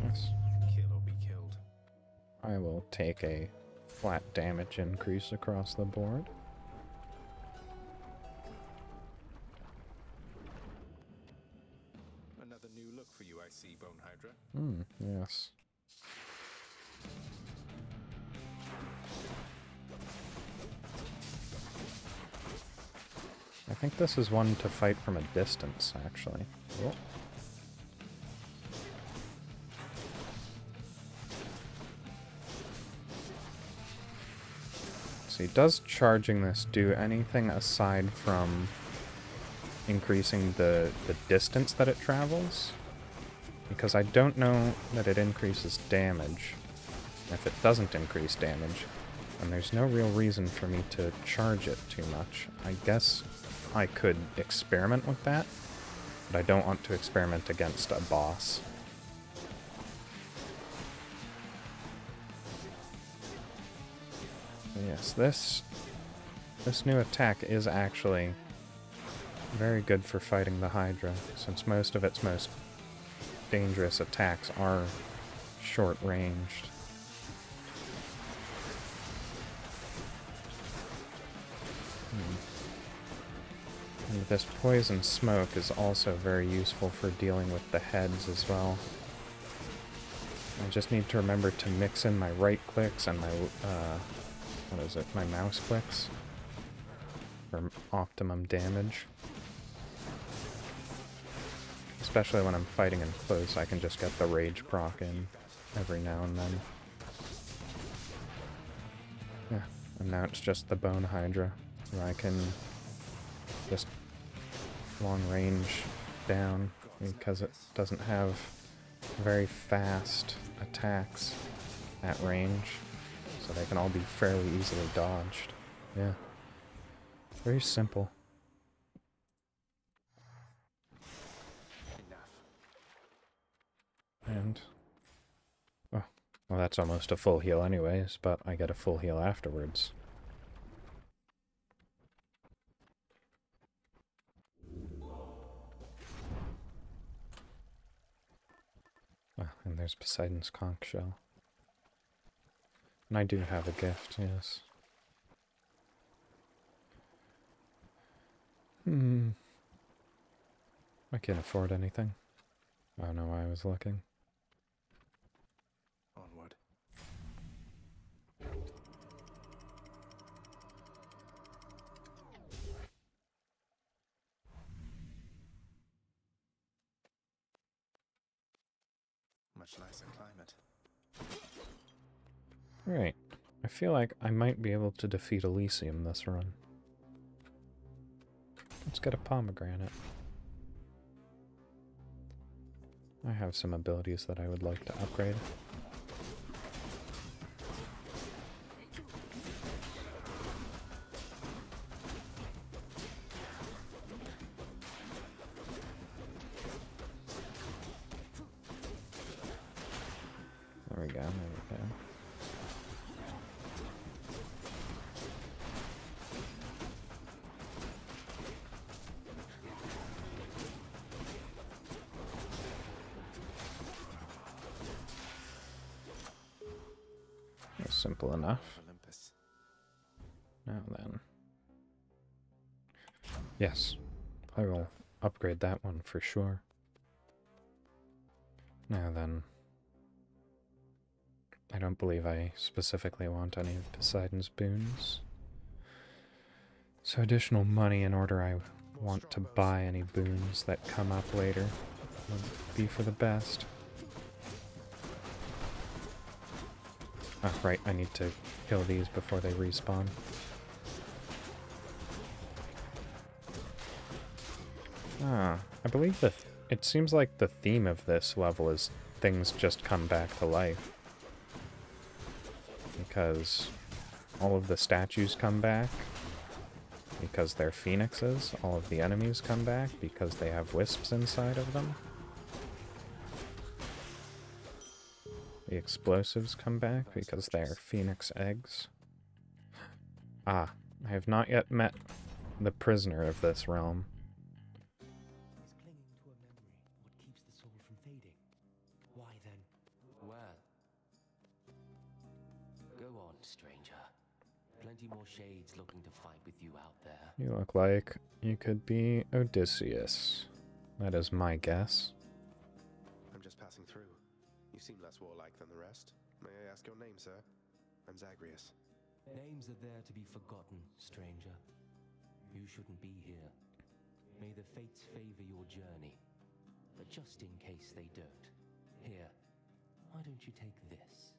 Yes. Kill or be killed. I will take a flat damage increase across the board. Another new look for you, I see, Bone Hydra. Yes. I think this is one to fight from a distance, actually. Oh. See, does charging this do anything aside from increasing the distance that it travels? Because I don't know that it increases damage. If it doesn't increase damage, then there's no real reason for me to charge it too much. I guess I could experiment with that, but I don't want to experiment against a boss. Yes, this new attack is actually very good for fighting the Hydra, since most of its most dangerous attacks are short-ranged. And this poison smoke is also very useful for dealing with the heads as well. I just need to remember to mix in my right clicks and my, what is it, my mouse clicks for optimum damage. Especially when I'm fighting in close, I can just get the rage proc in every now and then. Yeah, and now it's just the Bone Hydra, where I can just long range down, because it doesn't have very fast attacks at range, so they can all be fairly easily dodged. Yeah. Very simple. And... oh, well, that's almost a full heal anyways, but I get a full heal afterwards. Oh, and there's Poseidon's conch shell. And I do have a gift, yes. I can't afford anything. I don't know why I was looking. Onward. Much nicer climate. Right. I feel like I might be able to defeat Elysium this run. Let's get a pomegranate. I have some abilities that I would like to upgrade. There we go, there we go. simple enough. Now then. Yes, I will upgrade that one for sure. Now then. I don't believe I specifically want any of Poseidon's boons. So additional money in order I want to buy any boons that come up later would be for the best. Oh, right, I need to kill these before they respawn. Ah, I believe that it seems like the theme of this level is things just come back to life. Because all of the statues come back because they're phoenixes. All of the enemies come back because they have wisps inside of them. The explosives come back because they are phoenix eggs. Ah, I have not yet met the prisoner of this realm. Is clinging to a memory what keeps the soul from fading? Why then? Well, go on, stranger. Plenty more shades looking to fight with you out there. You look like you could be Odysseus. That is my guess. I'm just passing through. You seem less warlike than the rest. May I ask your name, sir? I'm Zagreus. Names are there to be forgotten, stranger. You shouldn't be here. May the fates favor your journey. But just in case they don't, here, why don't you take this?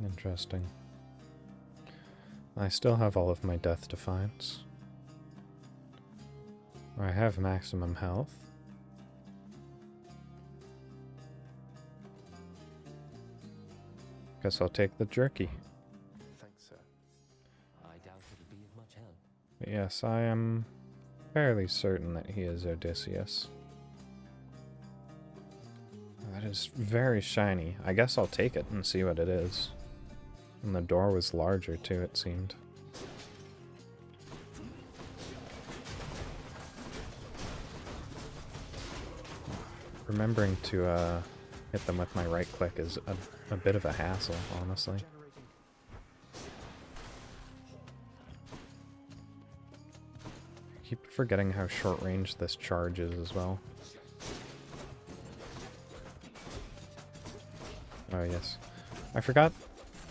Interesting. I still have all of my Death Defiance. I have maximum health. Guess I'll take the jerky. Thanks, sir. I doubt it'll be of much help. But yes, I am fairly certain that he is Odysseus. That is very shiny. I guess I'll take it and see what it is. And the door was larger too, it seemed. Remembering to hit them with my right click is a bit of a hassle, honestly. I keep forgetting how short range this charge is as well. Oh yes. I forgot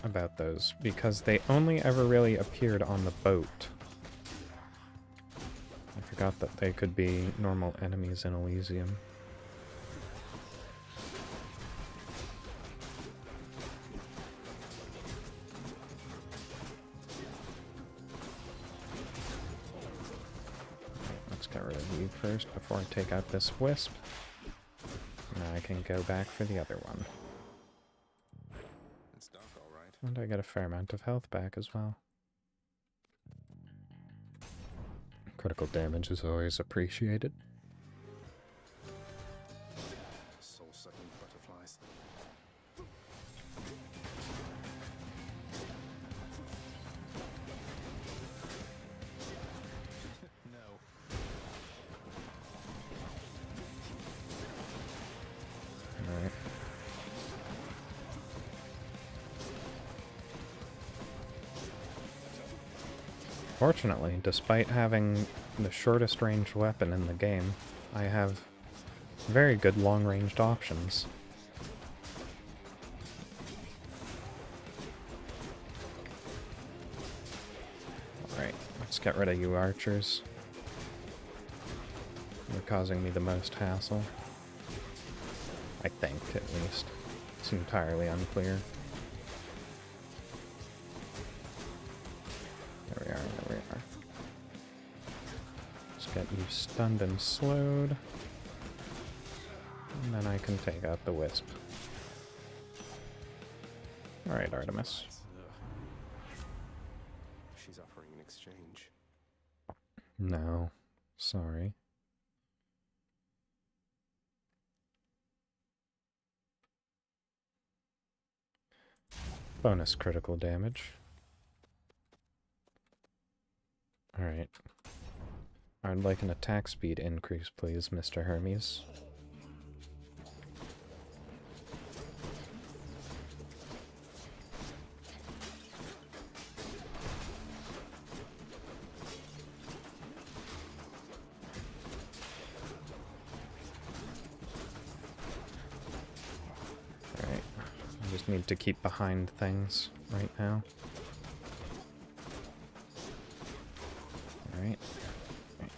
about those, because they only ever really appeared on the boat. I forgot that they could be normal enemies in Elysium. Let's get rid of you first before I take out this wisp. Now I can go back for the other one. And I get a fair amount of health back as well. Critical damage is always appreciated. Soul-sucking butterflies. No. Alright. Fortunately, despite having the shortest range weapon in the game, I have very good long-ranged options. Alright, let's get rid of you archers. They're causing me the most hassle. I think, at least. It's entirely unclear. There we are, there we are. Let's get you stunned and slowed. And then I can take out the wisp. Alright, Artemis. She's offering an exchange. No, sorry. Bonus critical damage. Alright. I'd like an attack speed increase, please, Mr. Hermes. need to keep behind things right now. Alright.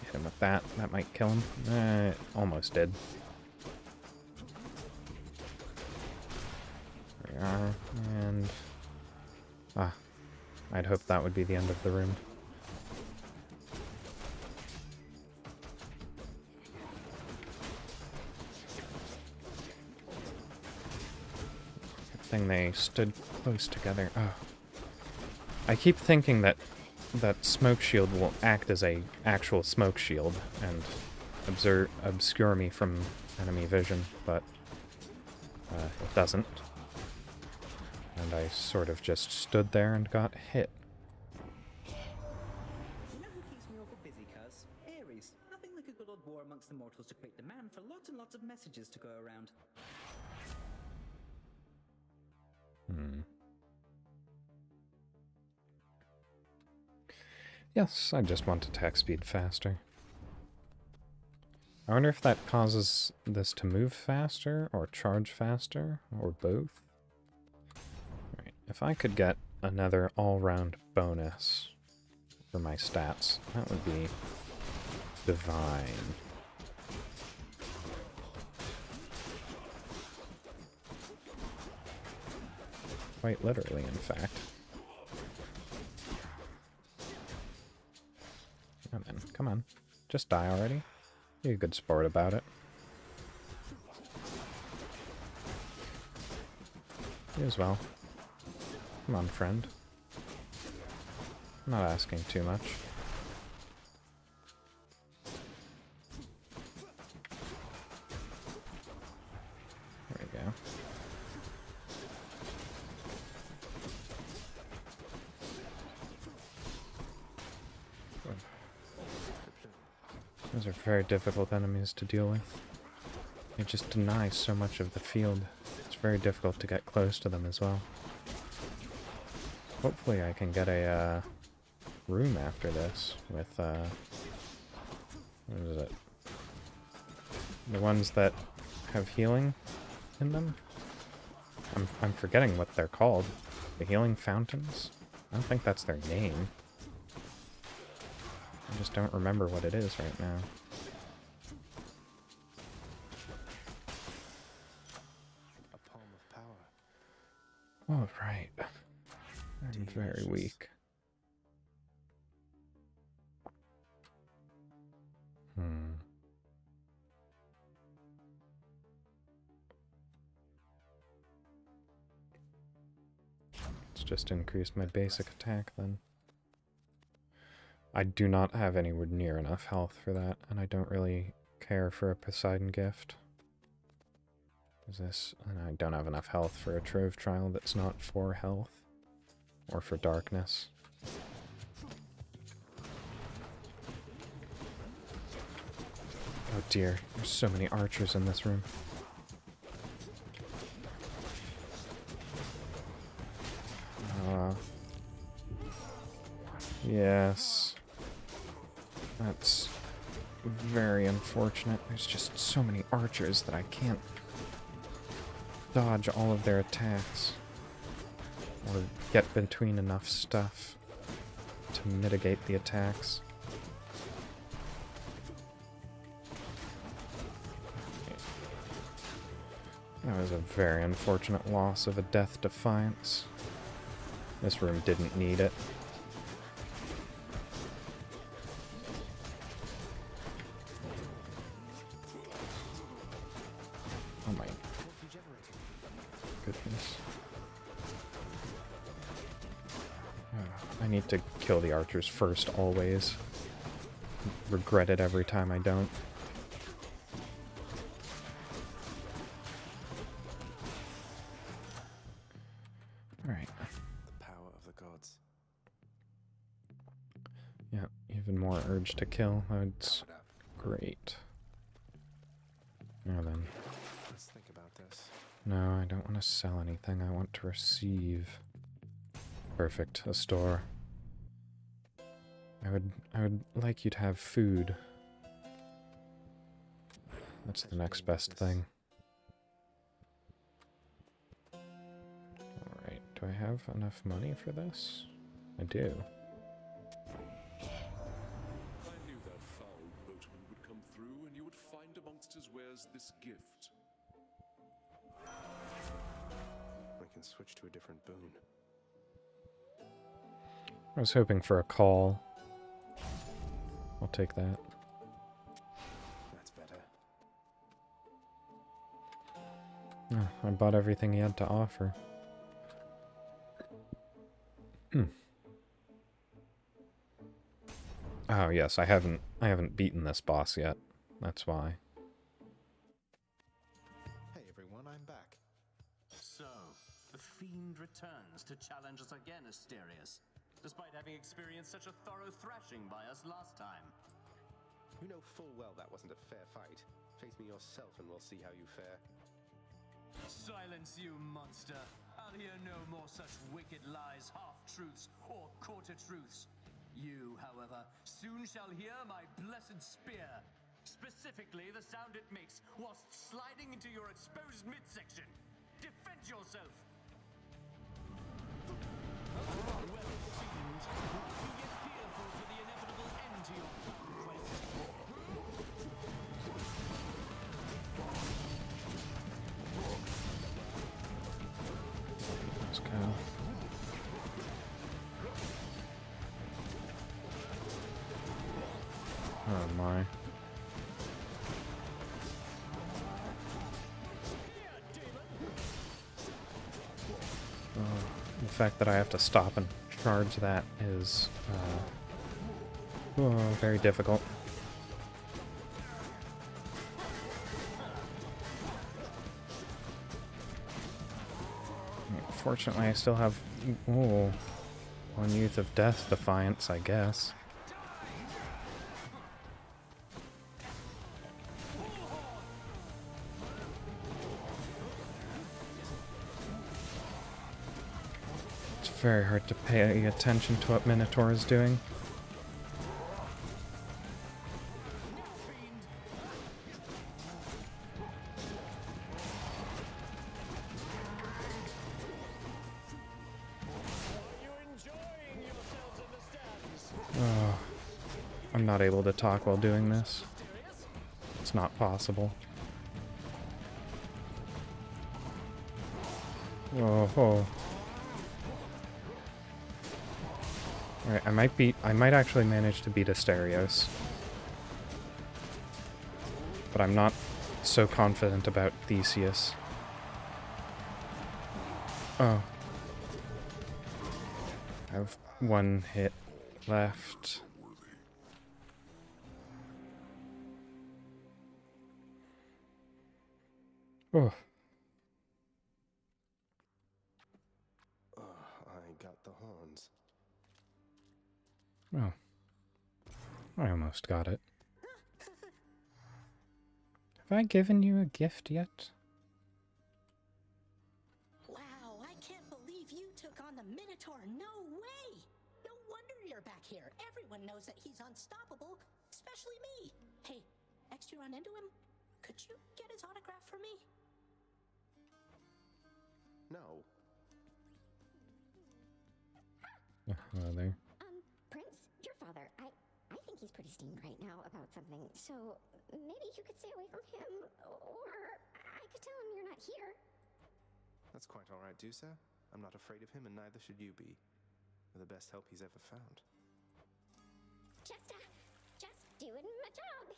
Hit him with that. That might kill him. It almost did. There we are. And... ah. I'd hoped that would be the end of the room. Good thing they stood close together. Oh. I keep thinking that smoke shield will act as a actual smoke shield and obscure me from enemy vision, but it doesn't. And I sort of just stood there and got hit. You know who keeps me awful busy, cuz? Ares. Nothing like a good old war amongst the mortals to create demand for lots and lots of messages to go around. Yes, I just want attack speed faster. I wonder if that causes this to move faster, or charge faster, or both. Right, if I could get another all-round bonus for my stats, that would be divine. Quite literally, in fact. Oh, then, come on. Just die already. Be a good sport about it. You as well. Come on, friend. I'm not asking too much. There we go. Those are very difficult enemies to deal with. They just deny so much of the field. It's very difficult to get close to them as well. Hopefully I can get a room after this with, what is it? The ones that have healing in them? I'm forgetting what they're called. The healing fountains? I don't think that's their name. I just don't remember what it is right now. A palm of power. Oh, right. I'm very weak. Let's just increase my basic attack then. I do not have anywhere near enough health for that, and I don't really care for a Poseidon gift. And I don't have enough health for a Trove Trial that's not for health, or for darkness. Oh dear, there's so many archers in this room. Yes. That's very unfortunate. There's just so many archers that I can't dodge all of their attacks. Or get between enough stuff to mitigate the attacks. That was a very unfortunate loss of a Death Defiance. This room didn't need it. Oh my goodness. I need to kill the archers first, always. Regret it every time I don't. Alright. The power of the gods. Yeah, even more urge to kill. That's great. Now then. Let's think about this. No, I don't want to sell anything. I want to receive. Perfect. A store. I would like you to have food. That's the next best thing. Do I have enough money for this? I do. I knew that foul boatman would come through, and you would find amongst his wares this gift. We can switch to a different boon. I was hoping for a call. I'll take that. That's better. Oh, I bought everything he had to offer. Oh yes, I haven't beaten this boss yet. That's why. Hey everyone, I'm back. So, the fiend returns to challenge us again, Asterius, despite having experienced such a thorough thrashing by us last time. You know full well that wasn't a fair fight. Face me yourself and we'll see how you fare. Silence, you monster! I'll hear no more such wicked lies, half-truths, or quarter-truths. You, however, soon shall hear my blessed spear. Specifically, the sound it makes whilst sliding into your exposed midsection. Defend yourself! Well, fiend, you get fearful for the inevitable end to your quest. Let's go. Oh my. Oh, the fact that I have to stop and charge that is very difficult. Fortunately, I still have one Youth of Death Defiance, I guess. It's very hard to pay attention to what Minotaur is doing. I'm not able to talk while doing this. It's not possible. Whoa. Alright, I might actually manage to beat Asterios. But I'm not so confident about Theseus. Oh. I have one hit left. Oh. I got the horns. Oh. I almost got it. Have I given you a gift yet? Wow, I can't believe you took on the Minotaur. No way! No wonder you're back here. Everyone knows that he's unstoppable, especially me. Hey, next you run into him, could you get his autograph for me? No. Hello there. Prince, your father, I think he's pretty steamed right now about something, so maybe you could stay away from him, or I could tell him you're not here. That's quite all right, Dusa. I'm not afraid of him, and neither should you be. You're the best help he's ever found. Just doing my job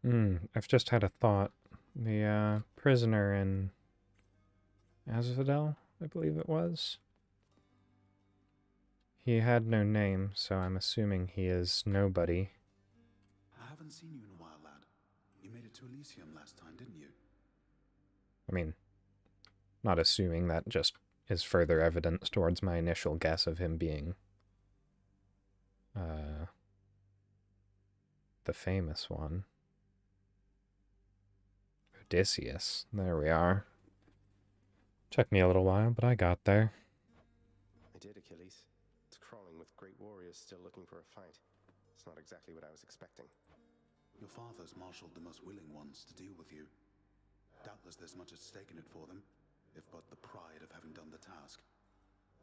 here. I've just had a thought. The prisoner in Asphodel, I believe it was. He had no name, so I'm assuming he is nobody. I haven't seen you in a while, lad. You made it to Elysium last time, didn't you? I mean, not assuming, that just is further evidence towards my initial guess of him being the famous one. Odysseus. There we are. Took me a little while, but I got there. I did, Achilles. It's crawling with great warriors still looking for a fight. It's not exactly what I was expecting. Your father's marshaled the most willing ones to deal with you. Doubtless there's much at stake in it for them. if but the pride of having done the task.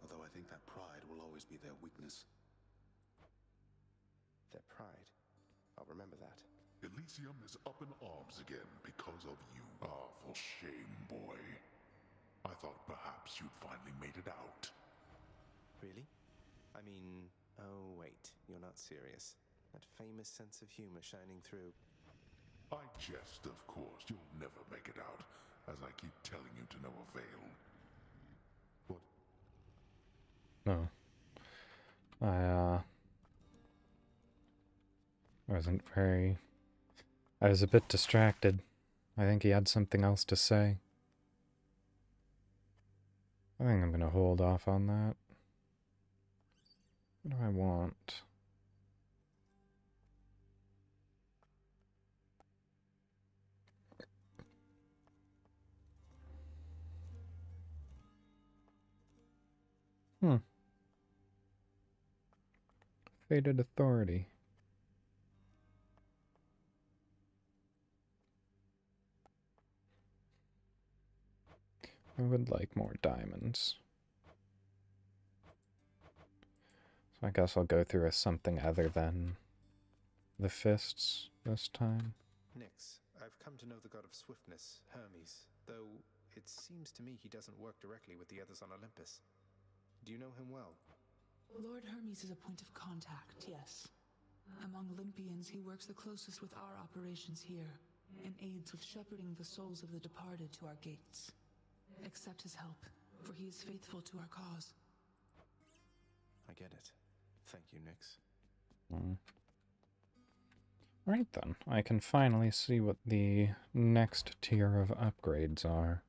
Although I think that pride will always be their weakness. Their pride. I'll remember that. Elysium is up in arms again because of you. Ah, for shame, boy. I thought perhaps you'd finally made it out. Really? I mean, oh wait, you're not serious. That famous sense of humor shining through. I jest, of course. You'll never make it out, as I keep telling you to no avail. What? No. I was a bit distracted. I think he had something else to say. I think I'm gonna hold off on that. What do I want? Fated Authority. I would like more diamonds. So I guess I'll go through with something other than the fists this time. Nyx, I've come to know the god of swiftness, Hermes, though it seems to me he doesn't work directly with the others on Olympus. Do you know him well? Lord Hermes is a point of contact, yes. Among Olympians, he works the closest with our operations here, and aids with shepherding the souls of the departed to our gates. Accept his help, for he is faithful to our cause. I get it. Thank you, Nyx. Right then, I can finally see what the next tier of upgrades are.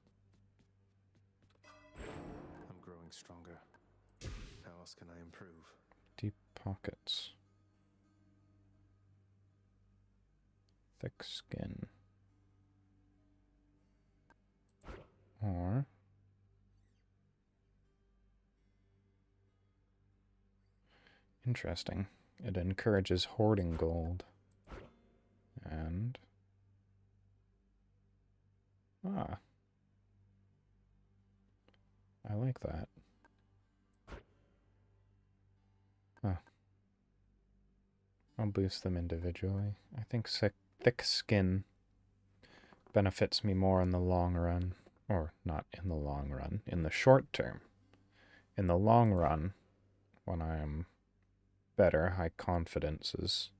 I'm growing stronger. How else can I improve? Deep pockets. Thick skin. Or interesting. It encourages hoarding gold. And I like that. Oh. I'll boost them individually. I think thick skin benefits me more in the long run. Or not in the long run, in the short term. In the long run, when I am better, high confidence is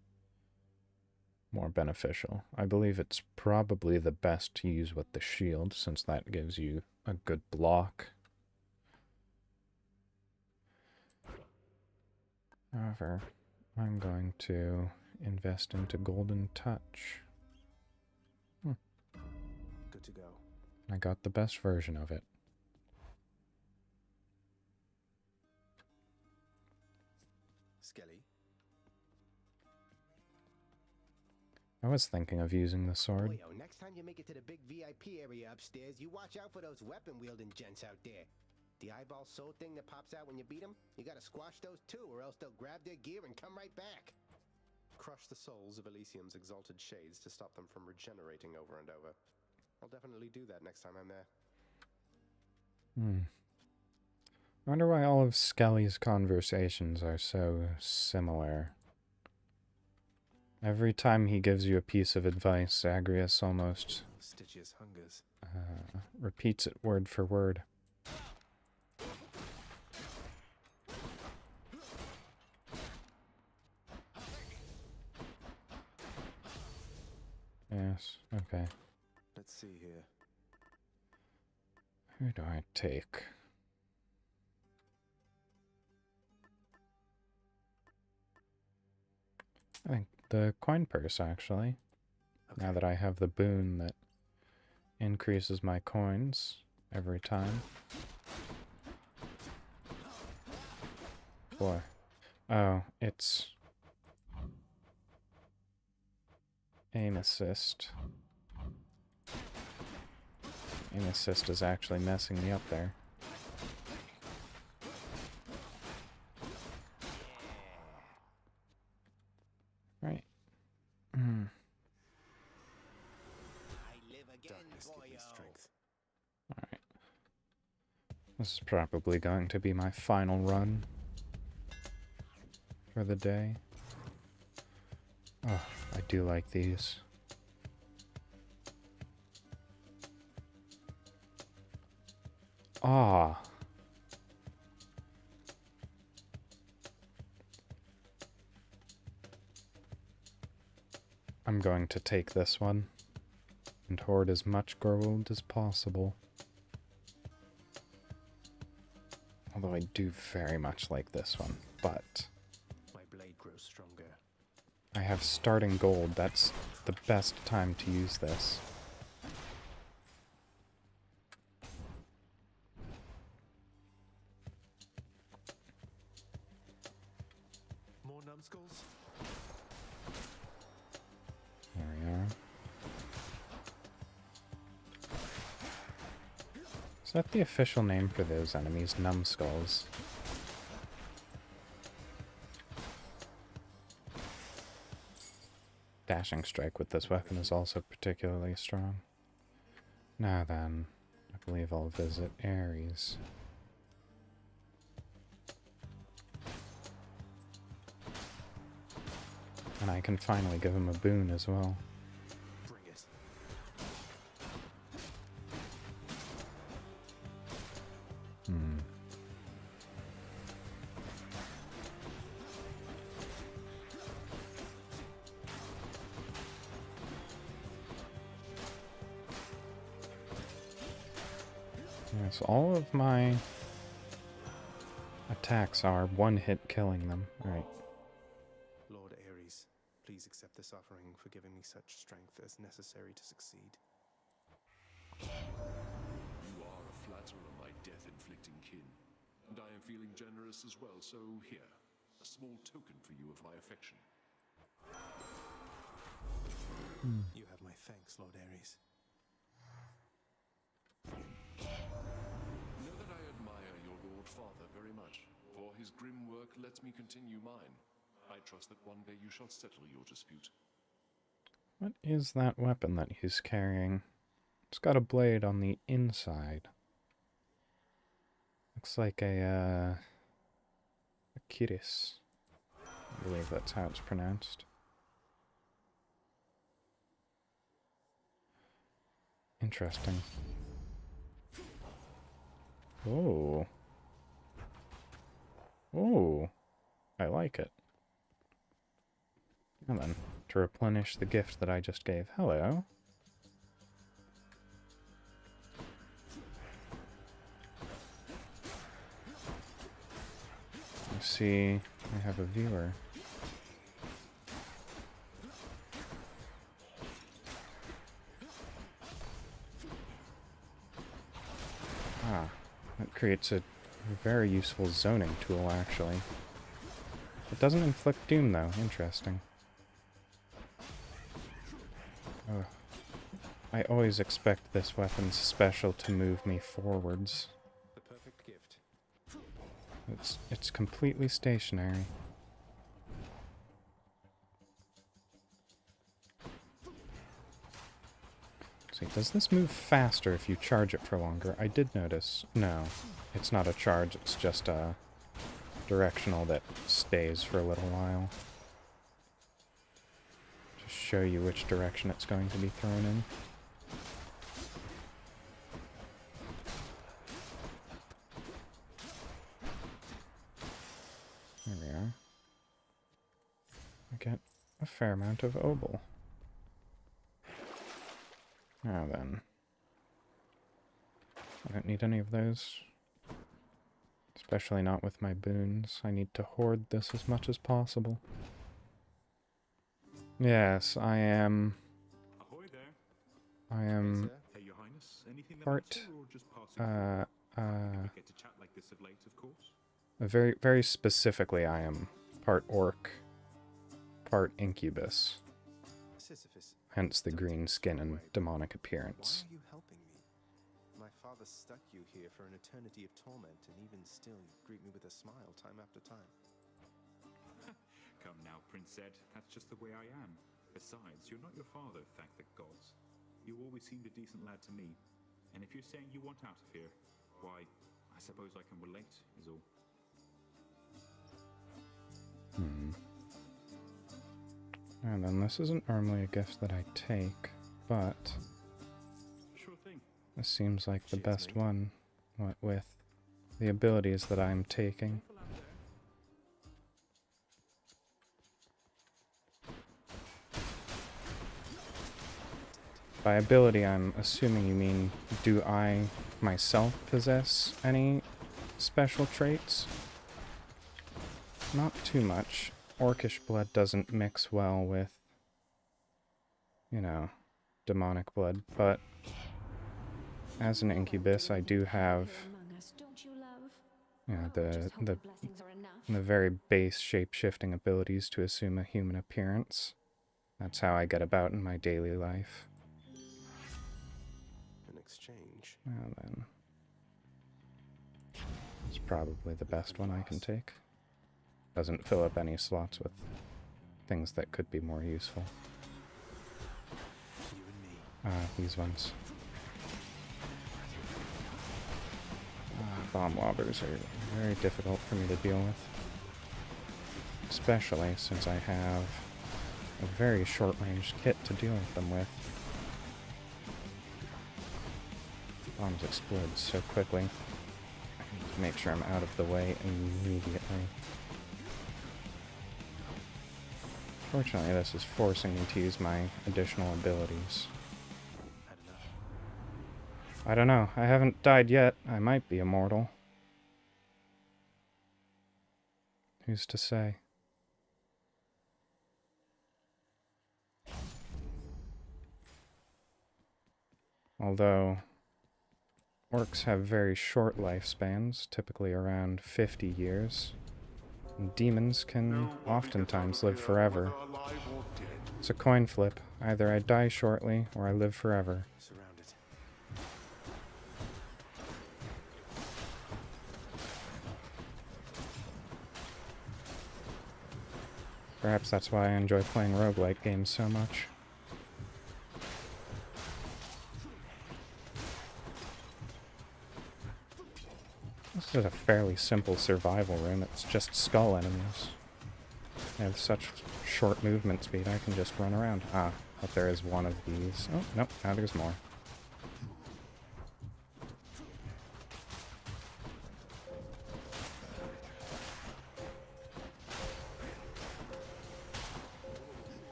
more beneficial. I believe it's probably the best to use with the shield, since that gives you a good block. However, I'm going to invest into Golden Touch. Good to go. I got the best version of it. Skelly? I was thinking of using the sword. Boyo, next time you make it to the big VIP area upstairs, you watch out for those weapon-wielding gents out there. The eyeball soul thing that pops out when you beat them, you gotta squash those too, or else they'll grab their gear and come right back. Crush the souls of Elysium's exalted shades to stop them from regenerating over and over. I'll definitely do that next time I'm there. I wonder why all of Skelly's conversations are so similar. Every time he gives you a piece of advice, Zagreus almost Stygius hungers. Repeats it word for word. Yes, okay. Let's see here. Who do I take? I think the coin purse, actually. Okay. Now that I have the boon that increases my coins every time. Boy. Oh, it's aim assist. Aim assist is actually messing me up there. Right. Darkness, give me strength. Alright. This is probably going to be my final run for the day. Oh, I do like these. Ah. I'm going to take this one and hoard as much gold as possible. Although I do very much like this one, but My blade grows stronger. I have starting gold. That's the best time to use this. More numbskulls? There we are. Is that the official name for those enemies? Numbskulls. Dashing strike with this weapon is also particularly strong. Now then, I believe I'll visit Ares. And I can finally give him a boon as well. Bring it. Hmm. Yes, all of my attacks are one-hit killing them. Alright. Lord Ares, please accept this offering for giving me such strength as necessary to succeed. You are a flatterer, my death-inflicting kin. And I am feeling generous as well, so here, a small token for you of my affection. You have my thanks, Lord Ares. Know that I admire your Lord Father very much, for his grim work lets me continue mine. I trust that one day you shall settle your dispute. What is that weapon that he's carrying? It's got a blade on the inside. Looks like a kiris. I believe that's how it's pronounced. Interesting. Oh. Oh. I like it. And then, to replenish the gift that I just gave. Hello. You see, I have a viewer. Ah, that creates a very useful zoning tool, actually. It doesn't inflict doom, though. Interesting. Ugh. I always expect this weapon's special to move me forwards. The perfect gift. It's completely stationary. See, does this move faster if you charge it for longer? I did notice. No, it's not a charge, it's just a directional that stays for a little while. Just show you which direction it's going to be thrown in. There we are. I get a fair amount of obol. Now then. I don't need any of those. Especially not with my boons. I need to hoard this as much as possible. Yes, I am... Ahoy there. I am... Hey, Your Highness, anything that part... matters, or just passing through? We get to chat like this of late, of course. Very, very specifically, I am part orc, part incubus. Sisyphus. Hence the green skin and demonic appearance. Why are you helping me? My father stuck you here for an eternity of torment, and even still you greet me with a smile time after time. Come now, Prince Ed, that's just the way I am. Besides, you're not your father, thank the gods. You always seemed a decent lad to me. And if you're saying you want out of here, why, I suppose I can relate, is all. And then this isn't normally a gift that I take, but Sure thing. this seems like the best one, what with the abilities that I'm taking. By ability, I'm assuming you mean, do I myself possess any special traits? Not too much. Orcish blood doesn't mix well with, you know, demonic blood, but as an incubus, I do have, you know, the very base shape-shifting abilities to assume a human appearance. That's how I get about in my daily life. In exchange. Well then, it's probably the best one I can take. Doesn't fill up any slots with things that could be more useful. These ones. Bomb lobbers are very difficult for me to deal with. Especially since I have a very short-range kit to deal with them with. Bombs explode so quickly. I need to make sure I'm out of the way immediately. Fortunately, this is forcing me to use my additional abilities. I don't know. I haven't died yet. I might be immortal. Who's to say? Although, orcs have very short lifespans, typically around 50 years. And demons can oftentimes live forever. It's a coin flip. Either I die shortly, or I live forever. Perhaps that's why I enjoy playing roguelike games so much. This is a fairly simple survival room. It's just skull enemies. They have such short movement speed, I can just run around. Ah, but there is one of these. Oh, nope, now there's more.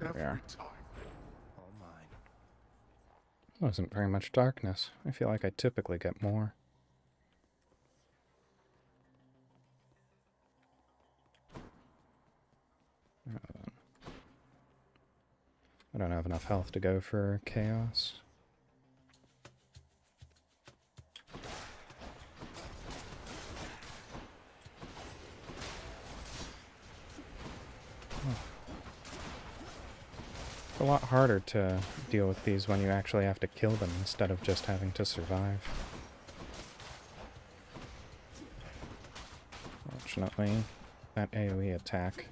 There we are. Wasn't very much darkness. I feel like I typically get more. I don't have enough health to go for chaos. It's a lot harder to deal with these when you actually have to kill them instead of just having to survive. Fortunately, that AoE attack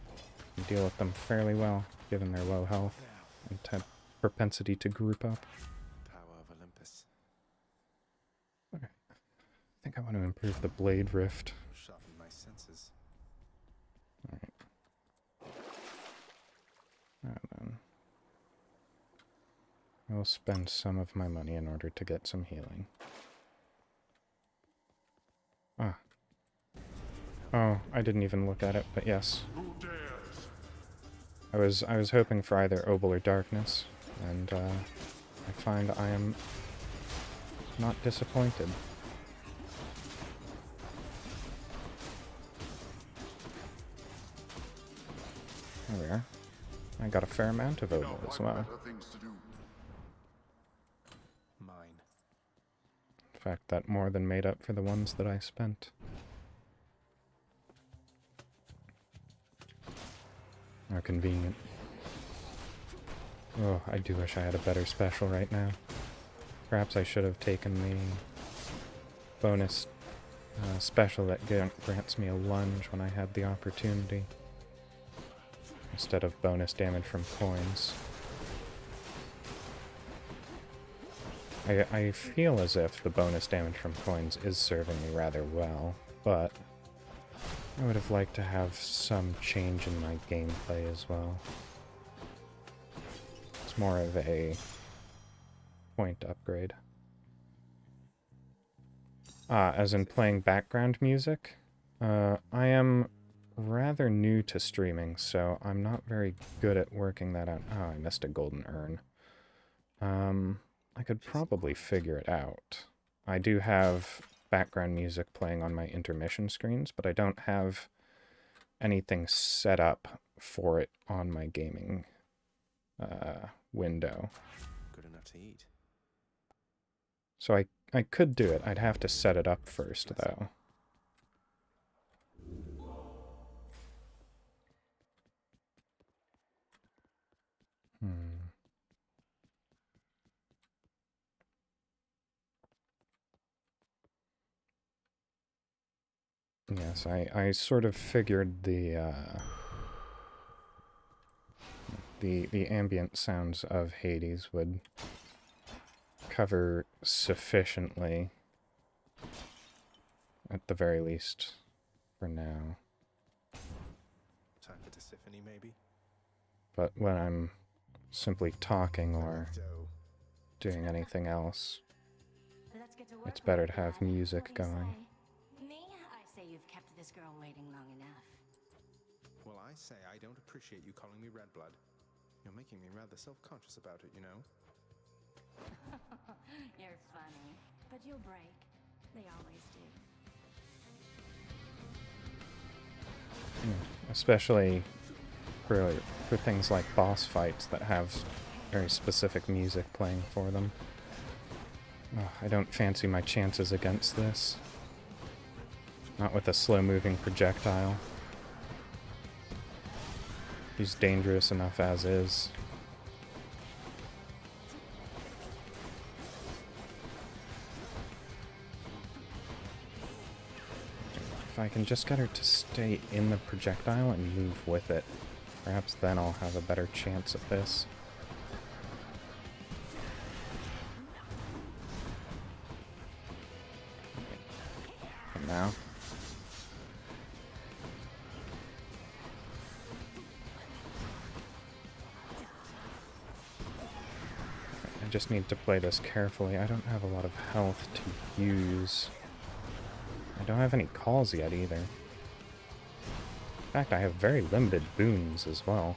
can deal with them fairly well, given their low health and propensity to group up. Power of Olympus. Okay. I think I want to improve the blade rift. Sharpen my senses. Alright. Then I will spend some of my money in order to get some healing. Ah. Oh, I didn't even look at it, but yes. I was hoping for either Obel or Darkness, and I find I am not disappointed. There we are. I got a fair amount of Obel as well. Mine. In fact, that more than made up for the ones that I spent. How convenient. Oh, I do wish I had a better special right now. Perhaps I should have taken the bonus special that grants me a lunge when I had the opportunity, instead of bonus damage from coins. I feel as if the bonus damage from coins is serving me rather well, but I would have liked to have some change in my gameplay as well. It's more of a point upgrade. As in playing background music, I am rather new to streaming, so I'm not very good at working that out. Oh, I missed a golden urn. I could probably figure it out. I do have background music playing on my intermission screens, but I don't have anything set up for it on my gaming window. Good enough to eat. So I could do it. I'd have to set it up first, though. Yes, I sort of figured the ambient sounds of Hades would cover sufficiently, at the very least, for now. Time for Tisiphone, maybe? But when I'm simply talking or doing anything else, it's better to have music going. Me? I say you've kept this girl waiting long enough. Well, I say I don't appreciate you calling me Red Blood. You're making me rather self-conscious about it, you know? You're funny. But you'll break. They always do. Especially for things like boss fights that have very specific music playing for them. Oh, I don't fancy my chances against this. Not with a slow-moving projectile. He's dangerous enough as is. If I can just get her to stay in the projectile and move with it, perhaps then I'll have a better chance at this. And now. I just need to play this carefully. I don't have a lot of health to use. I don't have any calls yet either. In fact, I have very limited boons as well.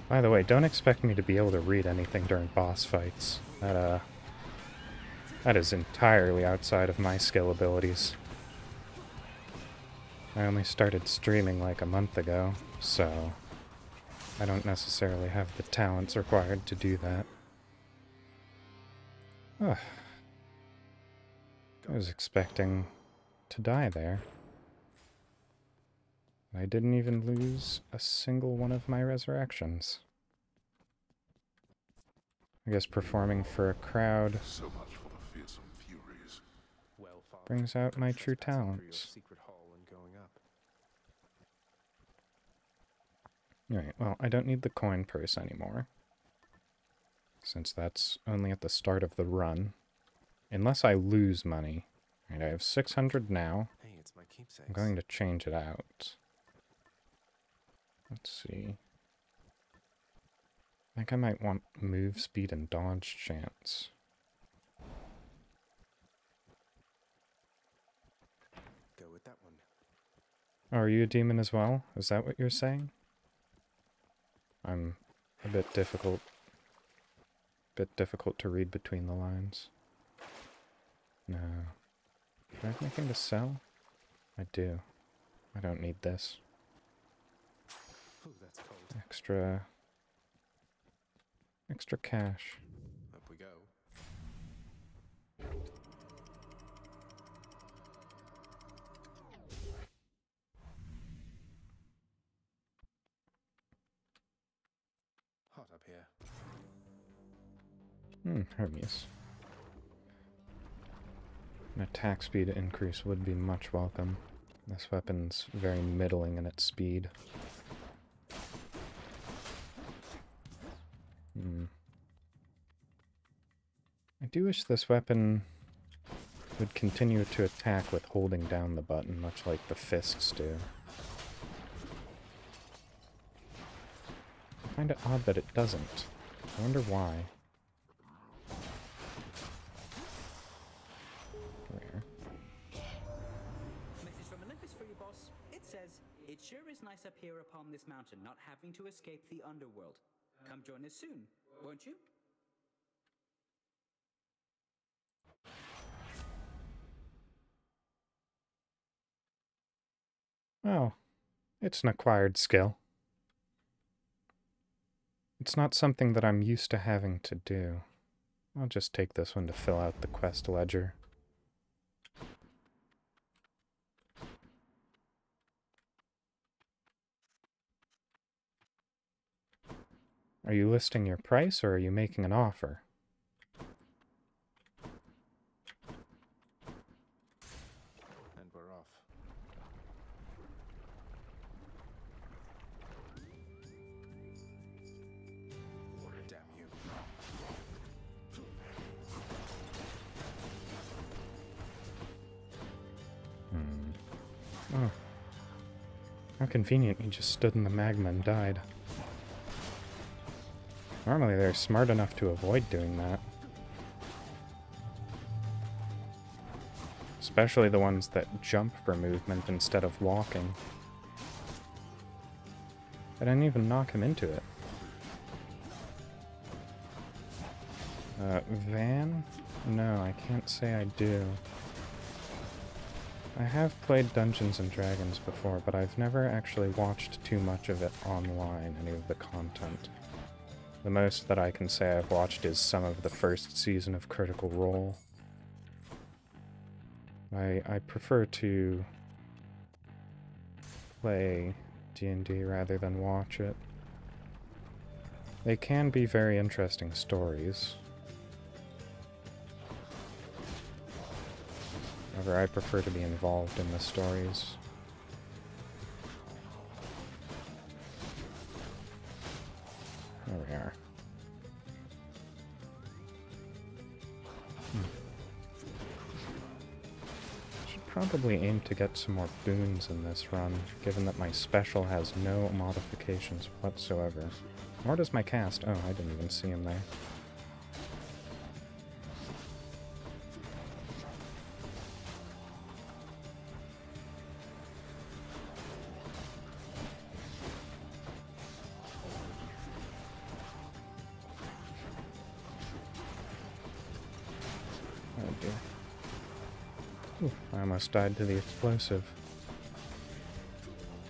By the way, don't expect me to be able to read anything during boss fights. That is entirely outside of my skill abilities. I only started streaming like a month ago, so I don't necessarily have the talents required to do that. Ugh. I was expecting to die there. I didn't even lose a single one of my resurrections. I guess performing for a crowd So much for the fearsome furies. Well, Father, brings out my true for your talents. secret hall and going up. Alright, well, I don't need the coin purse anymore, since that's only at the start of the run. Unless I lose money. Alright, I have 600 now. Hey, it's my keepsakes. I'm going to change it out. Let's see. I think I might want move speed and dodge chance. Go with that one. Oh, are you a demon as well? Is that what you're saying? I'm a bit difficult to read between the lines. No. Do I have anything to sell? I do. I don't need this. Ooh, that's cold. Extra cash. Up we go. Hot up here. Hermes. An attack speed increase would be much welcome. This weapon's very middling in its speed. I do wish this weapon would continue to attack with holding down the button, much like the fists do. I find it odd that it doesn't. I wonder why. Where? Message from Olympus for you, boss. It says, "It sure is nice up here upon this mountain, not having to escape the underworld. Come join us soon, won't you?" Oh, it's an acquired skill. It's not something that I'm used to having to do. I'll just take this one to fill out the quest ledger. Are you listing your price, or are you making an offer? And we're off. Damn you. Oh. How convenient, he just stood in the magma and died. Normally they're smart enough to avoid doing that. Especially the ones that jump for movement instead of walking. I didn't even knock him into it. Van? No, I can't say I do. I have played Dungeons & Dragons before, but I've never actually watched too much of it online, any of the content. The most that I can say I've watched is some of the first season of Critical Role. I prefer to play D&D rather than watch it. They can be very interesting stories. However, I prefer to be involved in the stories. There we are. Should probably aim to get some more boons in this run, given that my special has no modifications whatsoever. Nor does my cast. Oh, I didn't even see him there. I almost died to the explosive.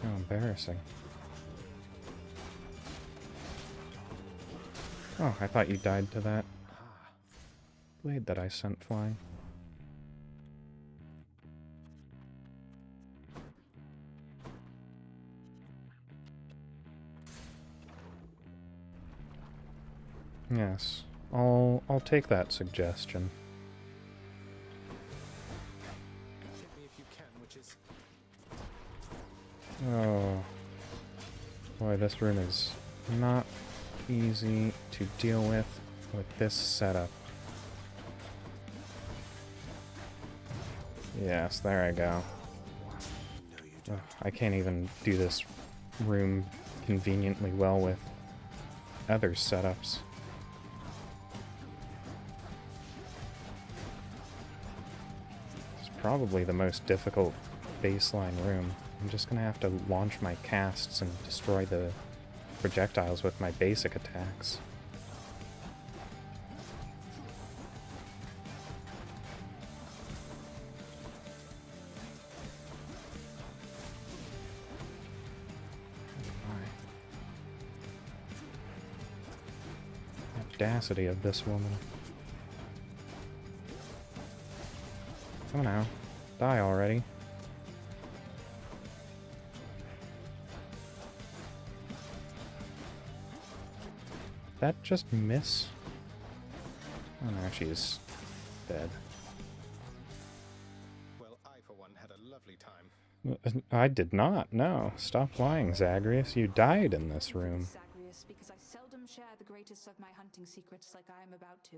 How embarrassing. Oh, I thought you died to that blade that I sent flying. Yes, I'll take that suggestion. Oh, boy, this room is not easy to deal with this setup. Yes, there I go. Ugh, I can't even do this room conveniently well with other setups. It's probably the most difficult baseline room. I'm just gonna have to launch my casts and destroy the projectiles with my basic attacks. The audacity of this woman. Come on now. Die already. that just miss? Oh no, she's dead. Well, I, for one, had a lovely time. I did not, no. Stop lying, Zagreus. You died in this room. Zagreus, because I seldom share the greatest of my hunting secrets like I am about to.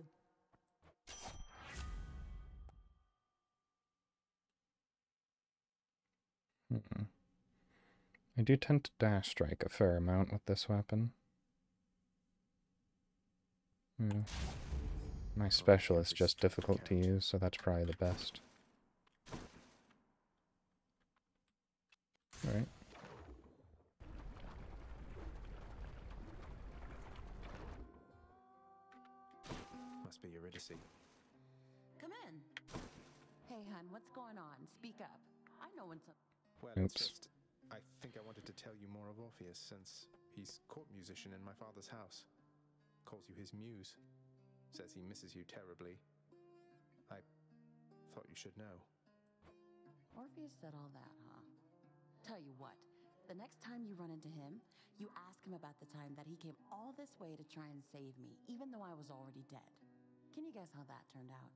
I do tend to dash strike a fair amount with this weapon. My special is just difficult to use, so that's probably the best. Alright. Must be Eurydice. Come in. Hey, hun, what's going on? Speak up. I know when some... Well, Oops. it's just... I think I wanted to tell you more of Orpheus, since he's court musician in my father's house. Calls you his muse. Says he misses you terribly. I thought you should know. Orpheus said all that, huh? Tell you what, the next time you run into him, you ask him about the time that he came all this way to try and save me, even though I was already dead. Can you guess how that turned out?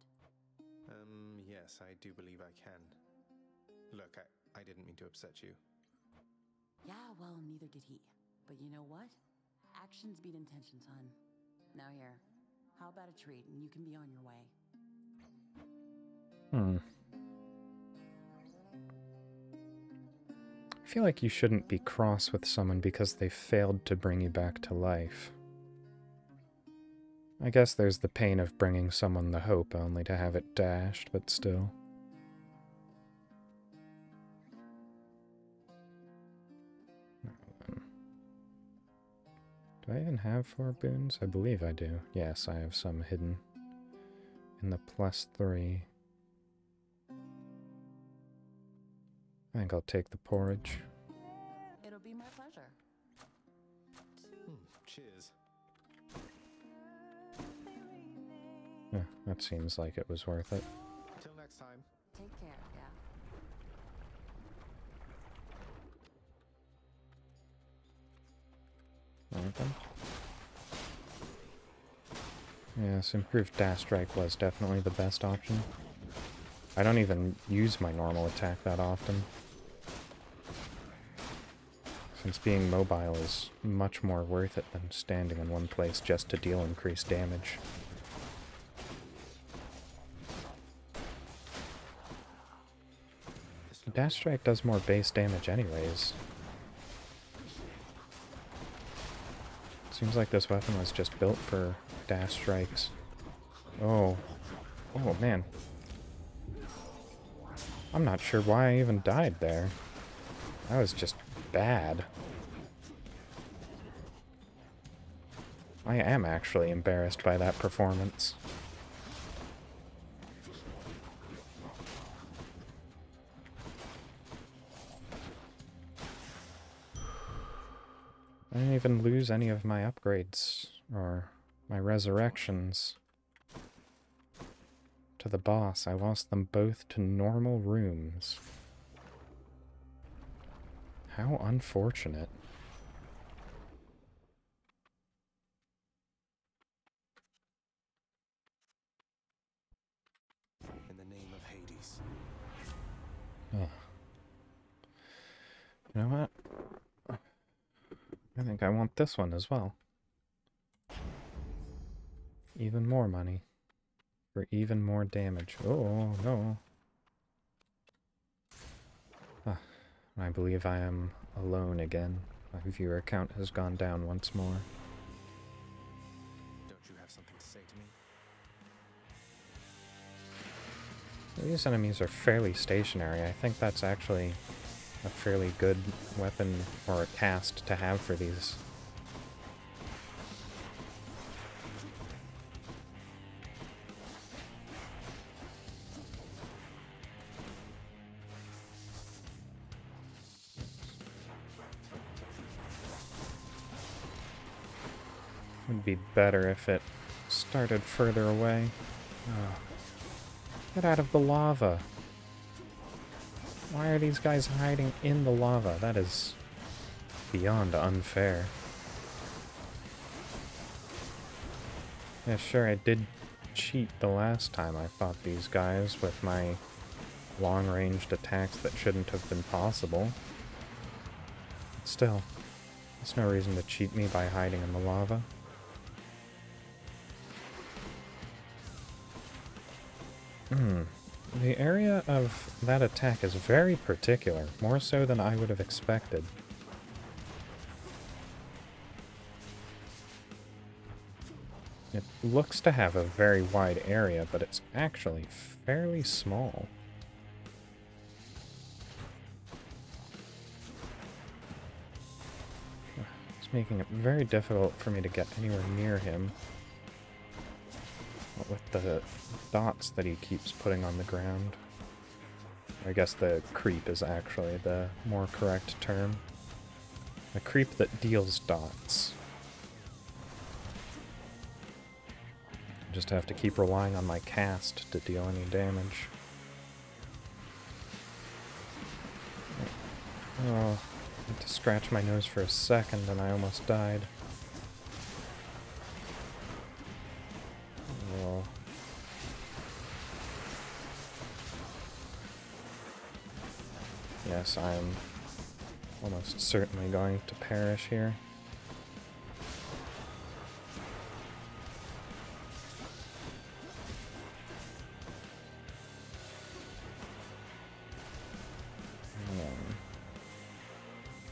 Yes, I do believe I can. Look, I didn't mean to upset you. Yeah, well, neither did he. But you know what? Actions beat intentions, hun. Now here, how about a treat and you can be on your way? I feel like you shouldn't be cross with someone because they failed to bring you back to life. I guess there's the pain of bringing someone the hope only to have it dashed, but still. Do I even have 4 boons? I believe I do. Yes, I have some hidden in the +3. I think I'll take the porridge. It'll be my pleasure. Cheers. Yeah, that seems like it was worth it. Till next time. Take care, yeah. Alright then. Yes, improved dash strike was definitely the best option. I don't even use my normal attack that often, since being mobile is much more worth it than standing in one place just to deal increased damage. Dash strike does more base damage anyways. Seems like this weapon was just built for dash strikes. Oh. Oh, man. I'm not sure why I even died there. That was just bad. I am actually embarrassed by that performance. I didn't even lose any of my upgrades, or my resurrections, to the boss. I lost them both to normal rooms. How unfortunate. In the name of Hades. Ugh. You know what? I think I want this one as well. Even more money. For even more damage. Oh, no. Ah, I believe I am alone again. My viewer count has gone down once more. Don't you have something to say to me? These enemies are fairly stationary. I think that's actually a fairly good weapon or a cast to have for these. Would be better if it started further away. Oh. Get out of the lava! Why are these guys hiding in the lava? That is beyond unfair. Yeah, sure, I did cheat the last time I fought these guys with my long-ranged attacks that shouldn't have been possible. But still, there's no reason to cheat me by hiding in the lava. The area of that attack is very particular, more so than I would have expected. It looks to have a very wide area, but it's actually fairly small. It's making it very difficult for me to get anywhere near him. What with the dots that he keeps putting on the ground. I guess the creep is actually the more correct term. A creep that deals dots. I just have to keep relying on my cast to deal any damage. Oh, I had to scratch my nose for a second and I almost died. Oh. Yes, I'm almost certainly going to perish here.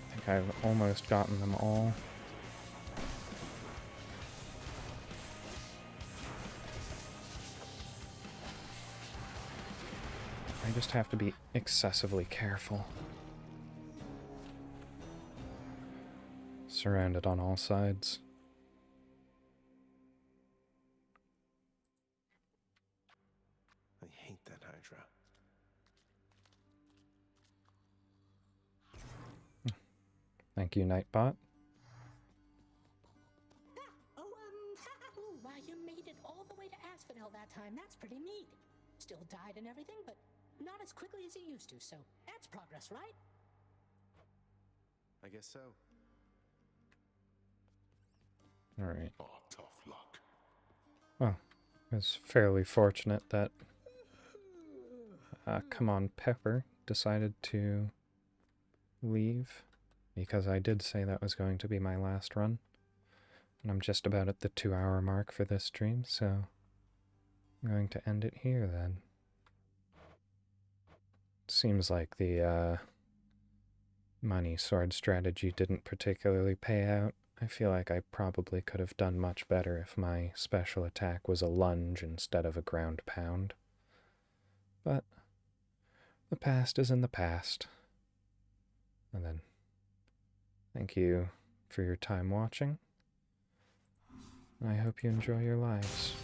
I think I've almost gotten them all. I just have to be excessively careful. Surrounded on all sides. I hate that Hydra. Thank you, Nightbot. Why, you made it all the way to Asphodel that time. That's pretty neat. Still died and everything, but not as quickly as you used to, so that's progress, right? I guess so. Alright. Oh, tough luck. Well, it was fairly fortunate that Come On Pepper decided to leave, because I did say that was going to be my last run. And I'm just about at the 2-hour mark for this stream, so I'm going to end it here then. Seems like the money sword strategy didn't particularly pay out. I feel like I probably could have done much better if my special attack was a lunge instead of a ground pound. But the past is in the past. And then, thank you for your time watching. I hope you enjoy your lives.